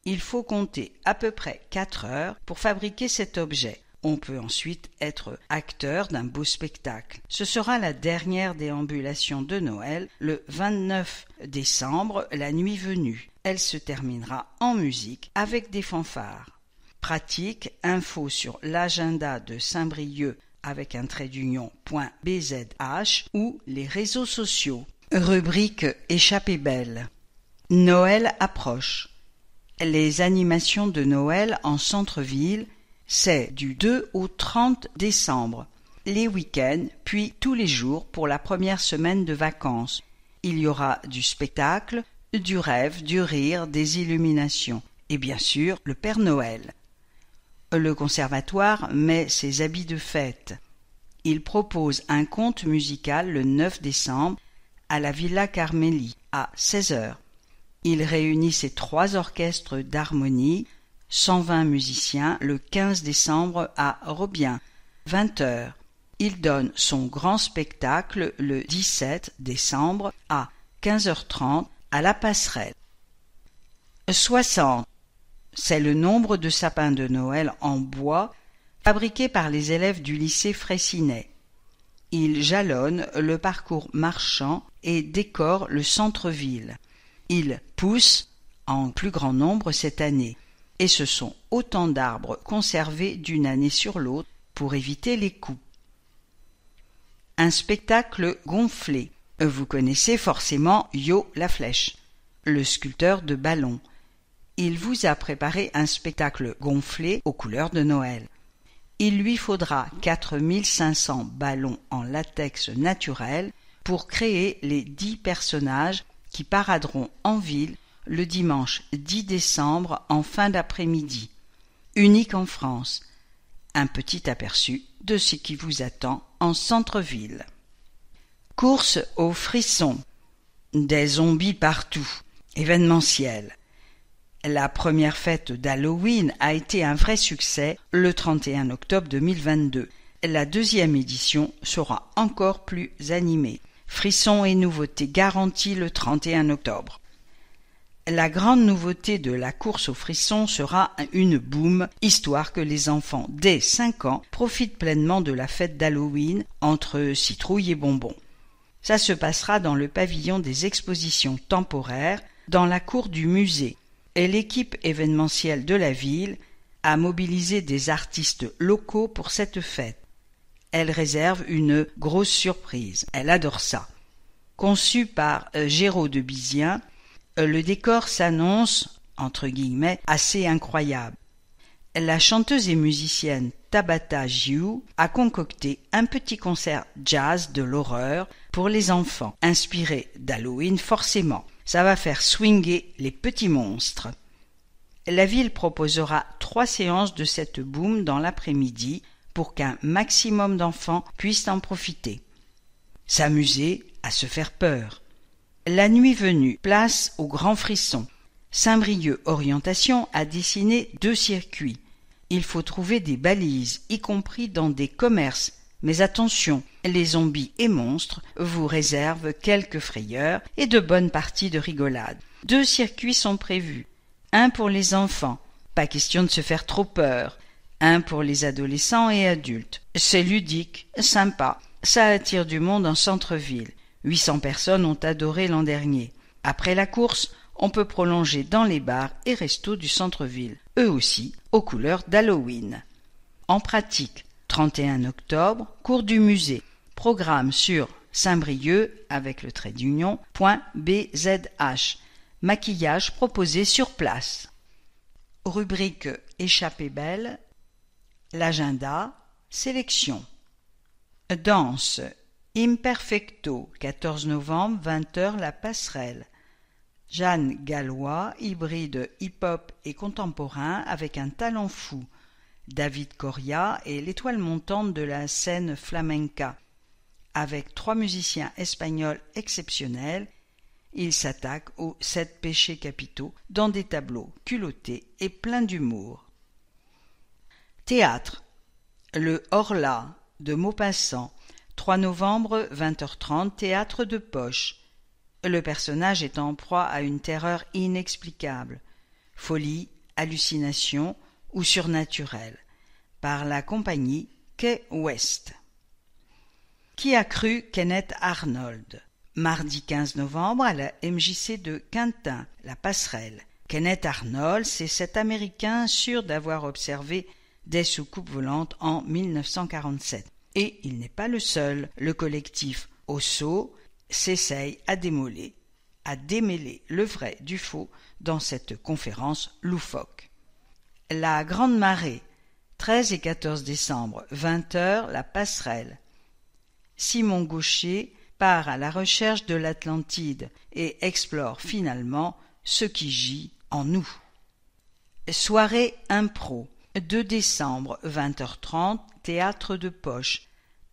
Il faut compter à peu près 4 heures pour fabriquer cet objet. On peut ensuite être acteur d'un beau spectacle. Ce sera la dernière déambulation de Noël, le 29 décembre, la nuit venue. Elle se terminera en musique avec des fanfares. Pratique, info sur l'agenda de Saint-Brieuc avec un trait d'union.bzh ou les réseaux sociaux. Rubrique Échappée belle. Noël approche. Les animations de Noël en centre-ville, c'est du 2 au 30 décembre, les week-ends, puis tous les jours pour la première semaine de vacances. Il y aura du spectacle, du rêve, du rire, des illuminations et bien sûr le Père Noël. Le conservatoire met ses habits de fête. Il propose un conte musical le 9 décembre à la Villa Carmélie à 16h. Il réunit ses 3 orchestres d'harmonie, 120 musiciens le 15 décembre à Robien, 20h. Il donne son grand spectacle le 17 décembre à 15h30 à la Passerelle. 60. C'est le nombre de sapins de Noël en bois fabriqués par les élèves du lycée Fraissinet. Ils jalonnent le parcours marchand et décorent le centre-ville. Ils poussent en plus grand nombre cette année, et ce sont autant d'arbres conservés d'une année sur l'autre pour éviter les coups. Un spectacle gonflé. Vous connaissez forcément Yo la Flèche, le sculpteur de ballons. Il vous a préparé un spectacle gonflé aux couleurs de Noël. Il lui faudra 4500 ballons en latex naturel pour créer les 10 personnages qui paraderont en ville le dimanche 10 décembre en fin d'après-midi. Unique en France. Un petit aperçu de ce qui vous attend en centre-ville. Course aux frissons. Des zombies partout. Événementiel. La première fête d'Halloween a été un vrai succès le 31 octobre 2022. La deuxième édition sera encore plus animée. Frissons et nouveautés garanties le 31 octobre. La grande nouveauté de la course aux frissons sera une boum, histoire que les enfants dès 5 ans profitent pleinement de la fête d'Halloween entre citrouilles et bonbons. Ça se passera dans le pavillon des expositions temporaires, dans la cour du musée. Et l'équipe événementielle de la ville a mobilisé des artistes locaux pour cette fête. Elle réserve une grosse surprise. Elle adore ça. Conçu par Géraud de Bizien, le décor s'annonce, entre guillemets, assez incroyable. La chanteuse et musicienne Tabata Giu a concocté un petit concert jazz de l'horreur pour les enfants, inspiré d'Halloween forcément. Ça va faire swinguer les petits monstres. La ville proposera 3 séances de cette boum dans l'après-midi pour qu'un maximum d'enfants puissent en profiter. S'amuser à se faire peur. La nuit venue, place au grand frisson. Saint-Brieuc Orientation a dessiné 2 circuits. Il faut trouver des balises, y compris dans des commerces. Mais attention, les zombies et monstres vous réservent quelques frayeurs et de bonnes parties de rigolade. 2 circuits sont prévus. Un pour les enfants, pas question de se faire trop peur. Un pour les adolescents et adultes. C'est ludique, sympa. Ça attire du monde en centre-ville. 800 personnes ont adoré l'an dernier. Après la course, on peut prolonger dans les bars et restos du centre-ville, eux aussi aux couleurs d'Halloween. En pratique, 31 octobre, cours du musée. Programme sur Saint-Brieuc avec le trait d'union.bzh. Maquillage proposé sur place. Rubrique Échappée belle. L'agenda. Sélection. Danse. Imperfecto, 14 novembre, 20h, La Passerelle. Jeanne Gallois, hybride hip-hop et contemporain avec un talent fou. David Coria est l'étoile montante de la scène flamenca. Avec 3 musiciens espagnols exceptionnels, il s'attaque aux 7 péchés capitaux dans des tableaux culottés et pleins d'humour. Théâtre. Le Horla de Maupassant, 3 novembre, 20h30, théâtre de poche. Le personnage est en proie à une terreur inexplicable, folie, hallucination ou surnaturelle, par la compagnie Quai Ouest. Qui a cru Kenneth Arnold? Mardi 15 novembre à la MJC de Quintin, La Passerelle. Kenneth Arnold, c'est cet Américain sûr d'avoir observé des soucoupes volantes en 1947. Et il n'est pas le seul. Le collectif Osso s'essaye à démêler le vrai du faux dans cette conférence loufoque. La Grande Marée, 13 et 14 décembre, 20h, La Passerelle. Simon Gaucher part à la recherche de l'Atlantide et explore finalement ce qui gît en nous. Soirée impro, 2 décembre, 20h30, théâtre de poche.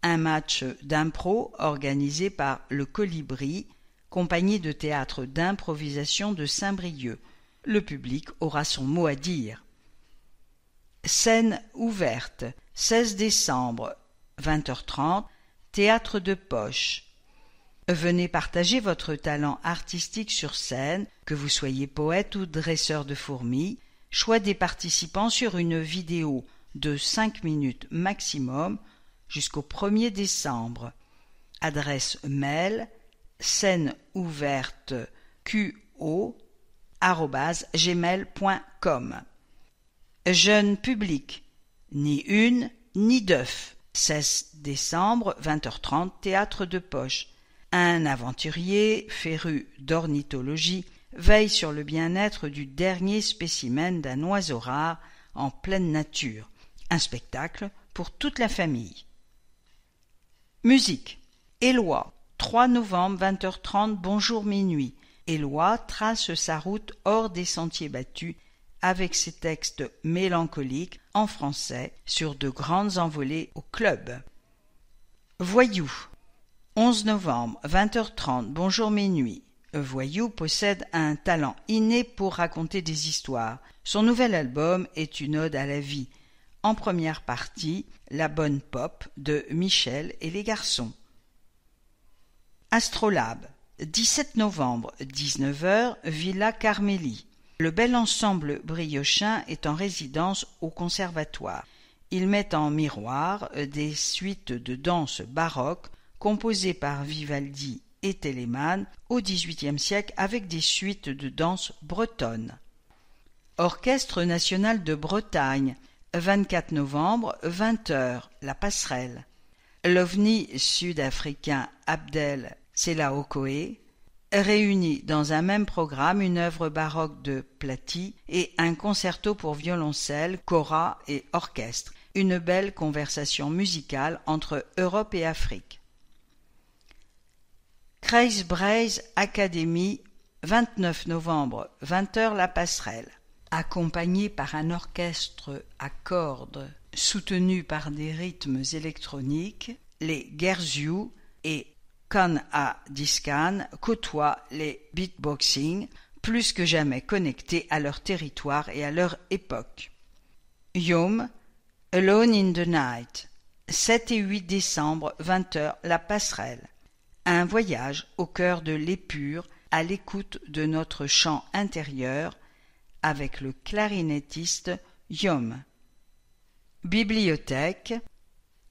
Un match d'impro organisé par le Colibri, compagnie de théâtre d'improvisation de Saint-Brieuc. Le public aura son mot à dire. Scène ouverte, 16 décembre, 20h30, théâtre de poche. Venez partager votre talent artistique sur scène, que vous soyez poète ou dresseur de fourmis. Choix des participants sur une vidéo de 5 minutes maximum jusqu'au 1er décembre. Adresse mail scèneouverteqo@gmail.com. Jeune public, ni une ni d'œuf. 16 décembre, 20h30, théâtre de poche. Un aventurier, féru d'ornithologie, veille sur le bien-être du dernier spécimen d'un oiseau rare en pleine nature. Un spectacle pour toute la famille. Musique. Éloi, 3 novembre, 20h30, bonjour minuit. Éloi trace sa route hors des sentiers battus avec ses textes mélancoliques en français sur de grandes envolées au club. Voyou. 11 novembre, 20h30, bonjour minuit. Voyou possède un talent inné pour raconter des histoires. Son nouvel album est une ode à la vie. En première partie, La bonne pop de Michel et les garçons. Astrolabe, 17 novembre, 19h, Villa Carmélie. Le bel ensemble briochin est en résidence au conservatoire. Il met en miroir des suites de danse baroque composée par Vivaldi et Telemann au XVIIIe siècle avec des suites de danse bretonne. Orchestre national de Bretagne, 24 novembre, 20h, La Passerelle. L'OVNI sud-africain Abdel Selaokoe réunit dans un même programme une œuvre baroque de Platy et un concerto pour violoncelle, kora et orchestre, une belle conversation musicale entre Europe et Afrique. Kreisbreis Academy, 29 novembre, 20h, La Passerelle. Accompagné par un orchestre à cordes soutenu par des rythmes électroniques, les Gerziou et Khan A. Diskan côtoient les beatboxing, plus que jamais connectés à leur territoire et à leur époque. Yom, Alone in the Night, 7 et 8 décembre, 20h, La Passerelle. Un voyage au cœur de l'épure, à l'écoute de notre chant intérieur, avec le clarinettiste Yom. Bibliothèque,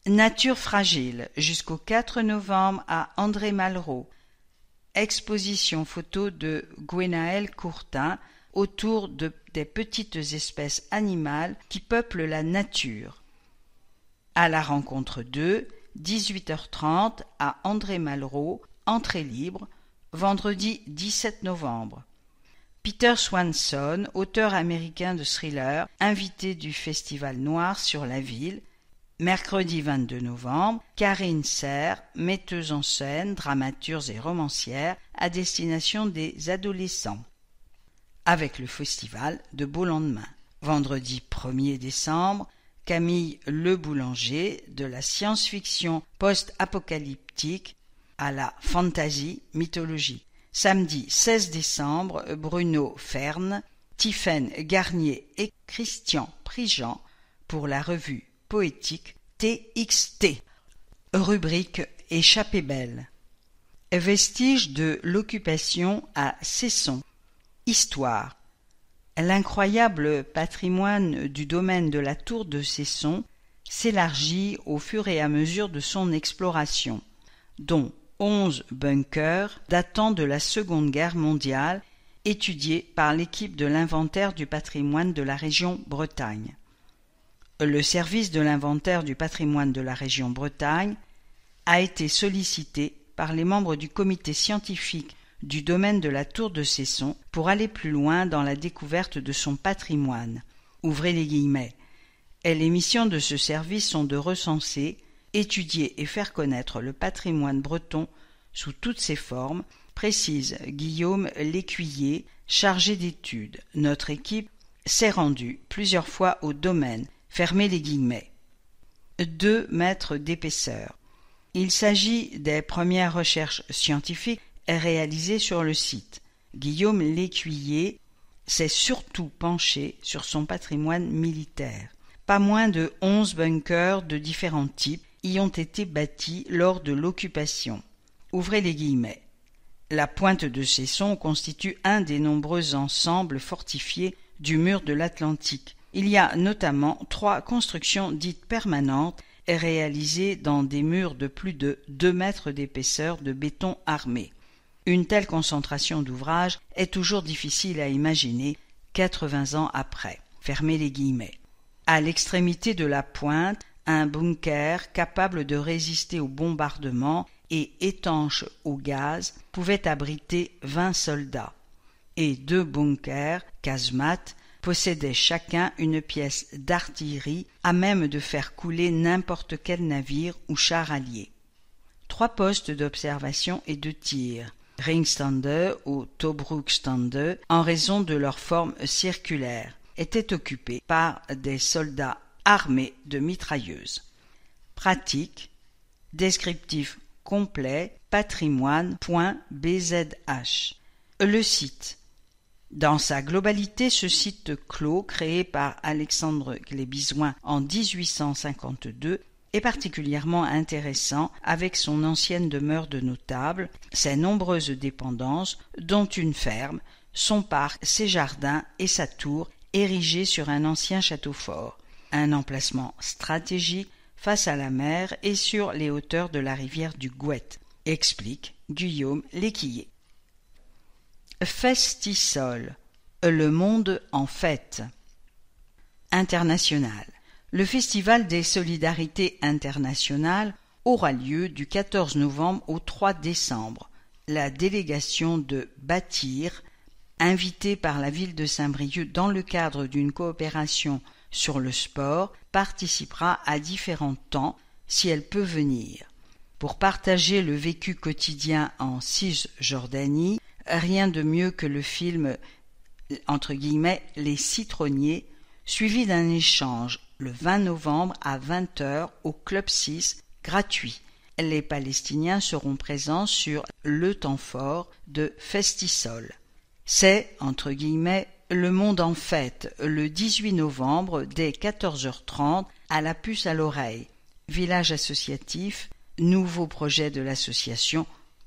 Nature fragile, jusqu'au 4 novembre à André Malraux. Exposition photo de Gwenaël Courtin autour des petites espèces animales qui peuplent la nature. À la rencontre d'eux, 18h30 à André Malraux, entrée libre, vendredi 17 novembre. Peter Swanson, auteur américain de thriller, invité du Festival Noir sur la ville, mercredi 22 novembre, Karine Serre, metteuse en scène, dramaturge et romancière, à destination des adolescents, avec le Festival de Beau Lendemain. Vendredi 1er décembre, Camille Le Boulanger, de la science-fiction post-apocalyptique à la fantasy mythologie. Samedi 16 décembre, Bruno Fern, Tiphaine Garnier et Christian Prigent pour la revue poétique TXT. Rubrique Échappée belle. Vestiges de l'occupation à Cesson. Histoire. L'incroyable patrimoine du domaine de la tour de Cesson s'élargit au fur et à mesure de son exploration, dont 11 bunkers datant de la Seconde Guerre mondiale, étudiés par l'équipe de l'inventaire du patrimoine de la région Bretagne. Le service de l'inventaire du patrimoine de la région Bretagne a été sollicité par les membres du comité scientifique du domaine de la tour de Cesson pour aller plus loin dans la découverte de son patrimoine. Ouvrez les guillemets. Et les missions de ce service sont de recenser, étudier et faire connaître le patrimoine breton sous toutes ses formes, précise Guillaume Lécuyer, chargé d'études. Notre équipe s'est rendue plusieurs fois au domaine. Fermez les guillemets. 2 mètres d'épaisseur. Il s'agit des premières recherches scientifiques réalisées sur le site. Guillaume Lécuyer s'est surtout penché sur son patrimoine militaire. Pas moins de 11 bunkers de différents types y ont été bâtis lors de l'occupation. Ouvrez les guillemets. La pointe de Cesson constitue un des nombreux ensembles fortifiés du mur de l'Atlantique. Il y a notamment 3 constructions dites permanentes réalisées dans des murs de plus de 2 mètres d'épaisseur de béton armé. Une telle concentration d'ouvrages est toujours difficile à imaginer 80 ans après. Fermez les guillemets. À l'extrémité de la pointe, un bunker capable de résister au bombardement et étanche au gaz pouvait abriter 20 soldats. Et 2 bunkers, casemates, possédaient chacun une pièce d'artillerie à même de faire couler n'importe quel navire ou char allié. 3 postes d'observation et de tir, Ringstande ou Tobrookstande, en raison de leur forme circulaire, étaient occupés par des soldats armés de mitrailleuses. Pratique, descriptif complet, patrimoine.bzh. Le site. Dans sa globalité, ce site clos, créé par Alexandre Glébizouin en 1852, est particulièrement intéressant avec son ancienne demeure de notable, ses nombreuses dépendances, dont une ferme, son parc, ses jardins et sa tour, érigée sur un ancien château fort. Un emplacement stratégique, face à la mer et sur les hauteurs de la rivière du Gouët, explique Guillaume Léquillier. Festisol, le monde en fête. International. Le Festival des solidarités internationales aura lieu du 14 novembre au 3 décembre. La délégation de Bâtir, invitée par la ville de Saint-Brieuc dans le cadre d'une coopération sur le sport, participera à différents temps si elle peut venir. Pour partager le vécu quotidien en Cisjordanie, rien de mieux que le film entre guillemets « Les Citronniers », suivi d'un échange le 20 novembre à 20h au Club 6, gratuit. Les Palestiniens seront présents sur le temps fort de Festisol. C'est, entre guillemets, le monde en fête, le 18 novembre dès 14h30 à la puce à l'oreille. Village associatif, nouveau projet de l'association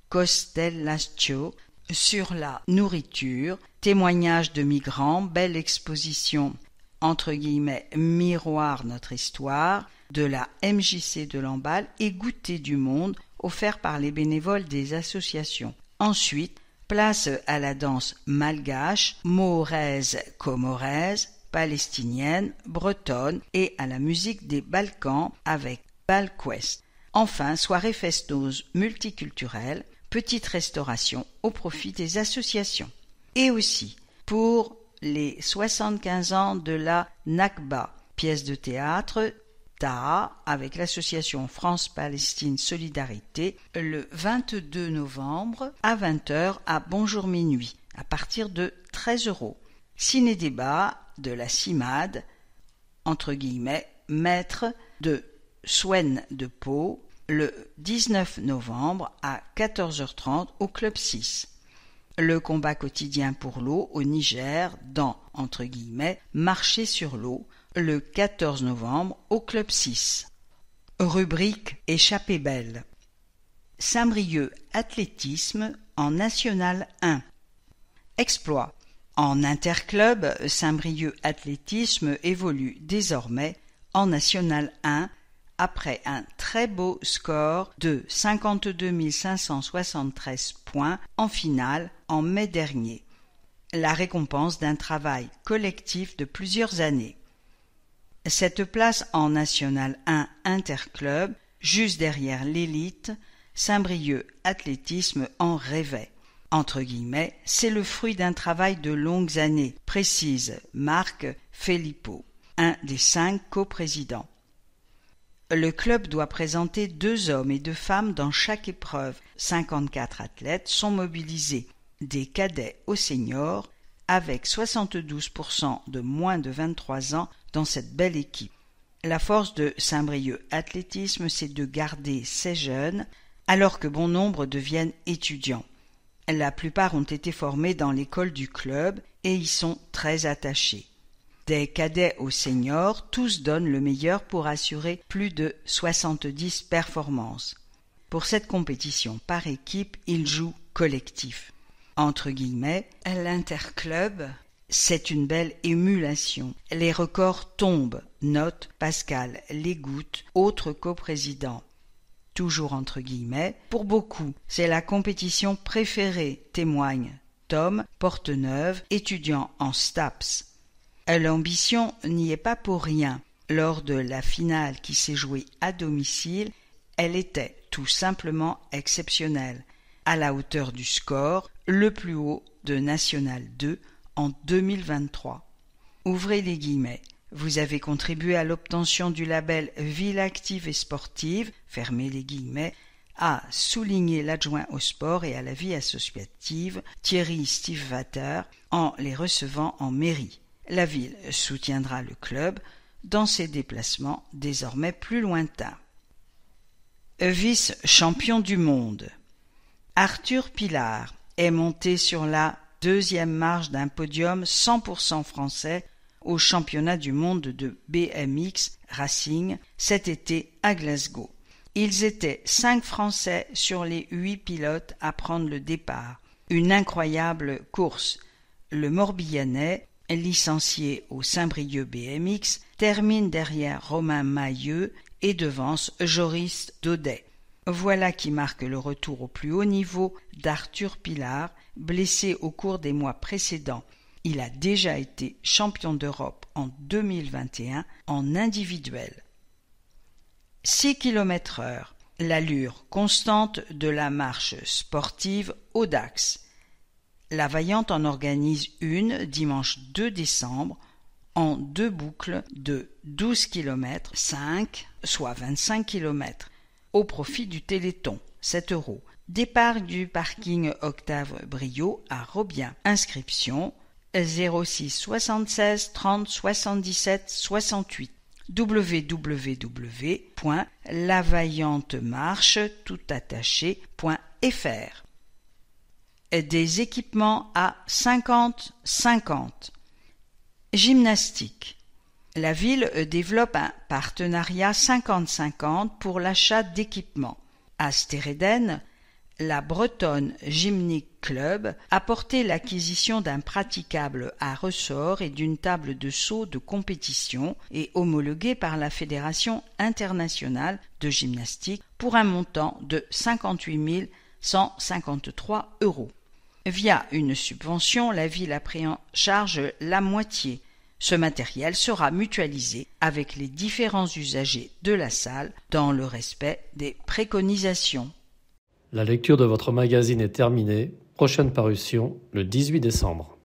Costellaccio sur la nourriture, témoignages de migrants, belle exposition entre guillemets miroir notre histoire de la MJC de Lamballe et goûter du monde offert par les bénévoles des associations. Ensuite, place à la danse malgache, mahoraise, comorraise, palestinienne, bretonne et à la musique des Balkans avec Balquest. Enfin, soirée festose multiculturelle, petite restauration au profit des associations. Et aussi, pour les 75 ans de la Nakba, pièce de théâtre Taha avec l'association France-Palestine Solidarité le 22 novembre à 20h à Bonjour Minuit à partir de 13 €. Ciné-débat de la CIMAD, entre guillemets, maître de Souen de Pau le 19 novembre à 14h30 au Club 6. Le combat quotidien pour l'eau au Niger dans, entre guillemets, Marcher sur l'eau, le 14 novembre au Club 6. Rubrique Échappée belle. Saint-Brieuc athlétisme en National 1. Exploit. En interclub, Saint-Brieuc athlétisme évolue désormais en National 1 après un très beau score de 52 573 points en finale en mai dernier, la récompense d'un travail collectif de plusieurs années. Cette place en National 1 interclub, juste derrière l'élite, Saint-Brieuc athlétisme en rêvait. Entre guillemets, c'est le fruit d'un travail de longues années, précise Marc Filippo, un des 5 coprésidents. Le club doit présenter 2 hommes et 2 femmes dans chaque épreuve. 54 athlètes sont mobilisés, des cadets aux seniors, avec 72% de moins de 23 ans dans cette belle équipe. La force de Saint-Brieuc athlétisme, c'est de garder ces jeunes, alors que bon nombre deviennent étudiants. La plupart ont été formés dans l'école du club et y sont très attachés. Des cadets aux seniors, tous donnent le meilleur pour assurer plus de 70 performances. Pour cette compétition par équipe, ils jouent collectif. Entre guillemets, l'interclub, c'est une belle émulation. Les records tombent, note Pascal Légoutte, autre coprésident. Toujours entre guillemets, pour beaucoup, c'est la compétition préférée, témoigne Tom Porteneuve, étudiant en STAPS. L'ambition n'y est pas pour rien. Lors de la finale qui s'est jouée à domicile, elle était tout simplement exceptionnelle, à la hauteur du score, le plus haut de National 2 en 2023. Ouvrez les guillemets. Vous avez contribué à l'obtention du label Ville active et sportive, fermez les guillemets, a souligné l'adjoint au sport et à la vie associative Thierry Stiefvater en les recevant en mairie. La ville soutiendra le club dans ses déplacements désormais plus lointains. Vice-champion du monde. Arthur Pilard est monté sur la 2e marche d'un podium 100% français au championnat du monde de BMX Racing cet été à Glasgow. Ils étaient 5 Français sur les 8 pilotes à prendre le départ. Une incroyable course. Le Morbihanais, licencié au Saint-Brieuc BMX, termine derrière Romain Mailleux et devance Joris Daudet. Voilà qui marque le retour au plus haut niveau d'Arthur Pilard, blessé au cours des mois précédents. Il a déjà été champion d'Europe en 2021 en individuel. 6 km/h, l'allure constante de la marche sportive Audax. La Vaillante en organise une dimanche 2 décembre en 2 boucles de 12 km 5, soit 25 km, au profit du Téléthon, 7 €. Départ du parking Octave Briot à Robiens. Inscription 06 76 30 77 68 www.lavaillantemarche.fr. Des équipements à 50-50. Gymnastique. La ville développe un partenariat 50-50 pour l'achat d'équipements. À Stéréden, la Bretonne Gymnic Club a porté l'acquisition d'un praticable à ressort et d'une table de saut de compétition et homologuée par la Fédération internationale de gymnastique pour un montant de 58 153 €. Via une subvention, la ville a pris en charge la moitié. Ce matériel sera mutualisé avec les différents usagers de la salle dans le respect des préconisations. La lecture de votre magazine est terminée. Prochaine parution le 18 décembre.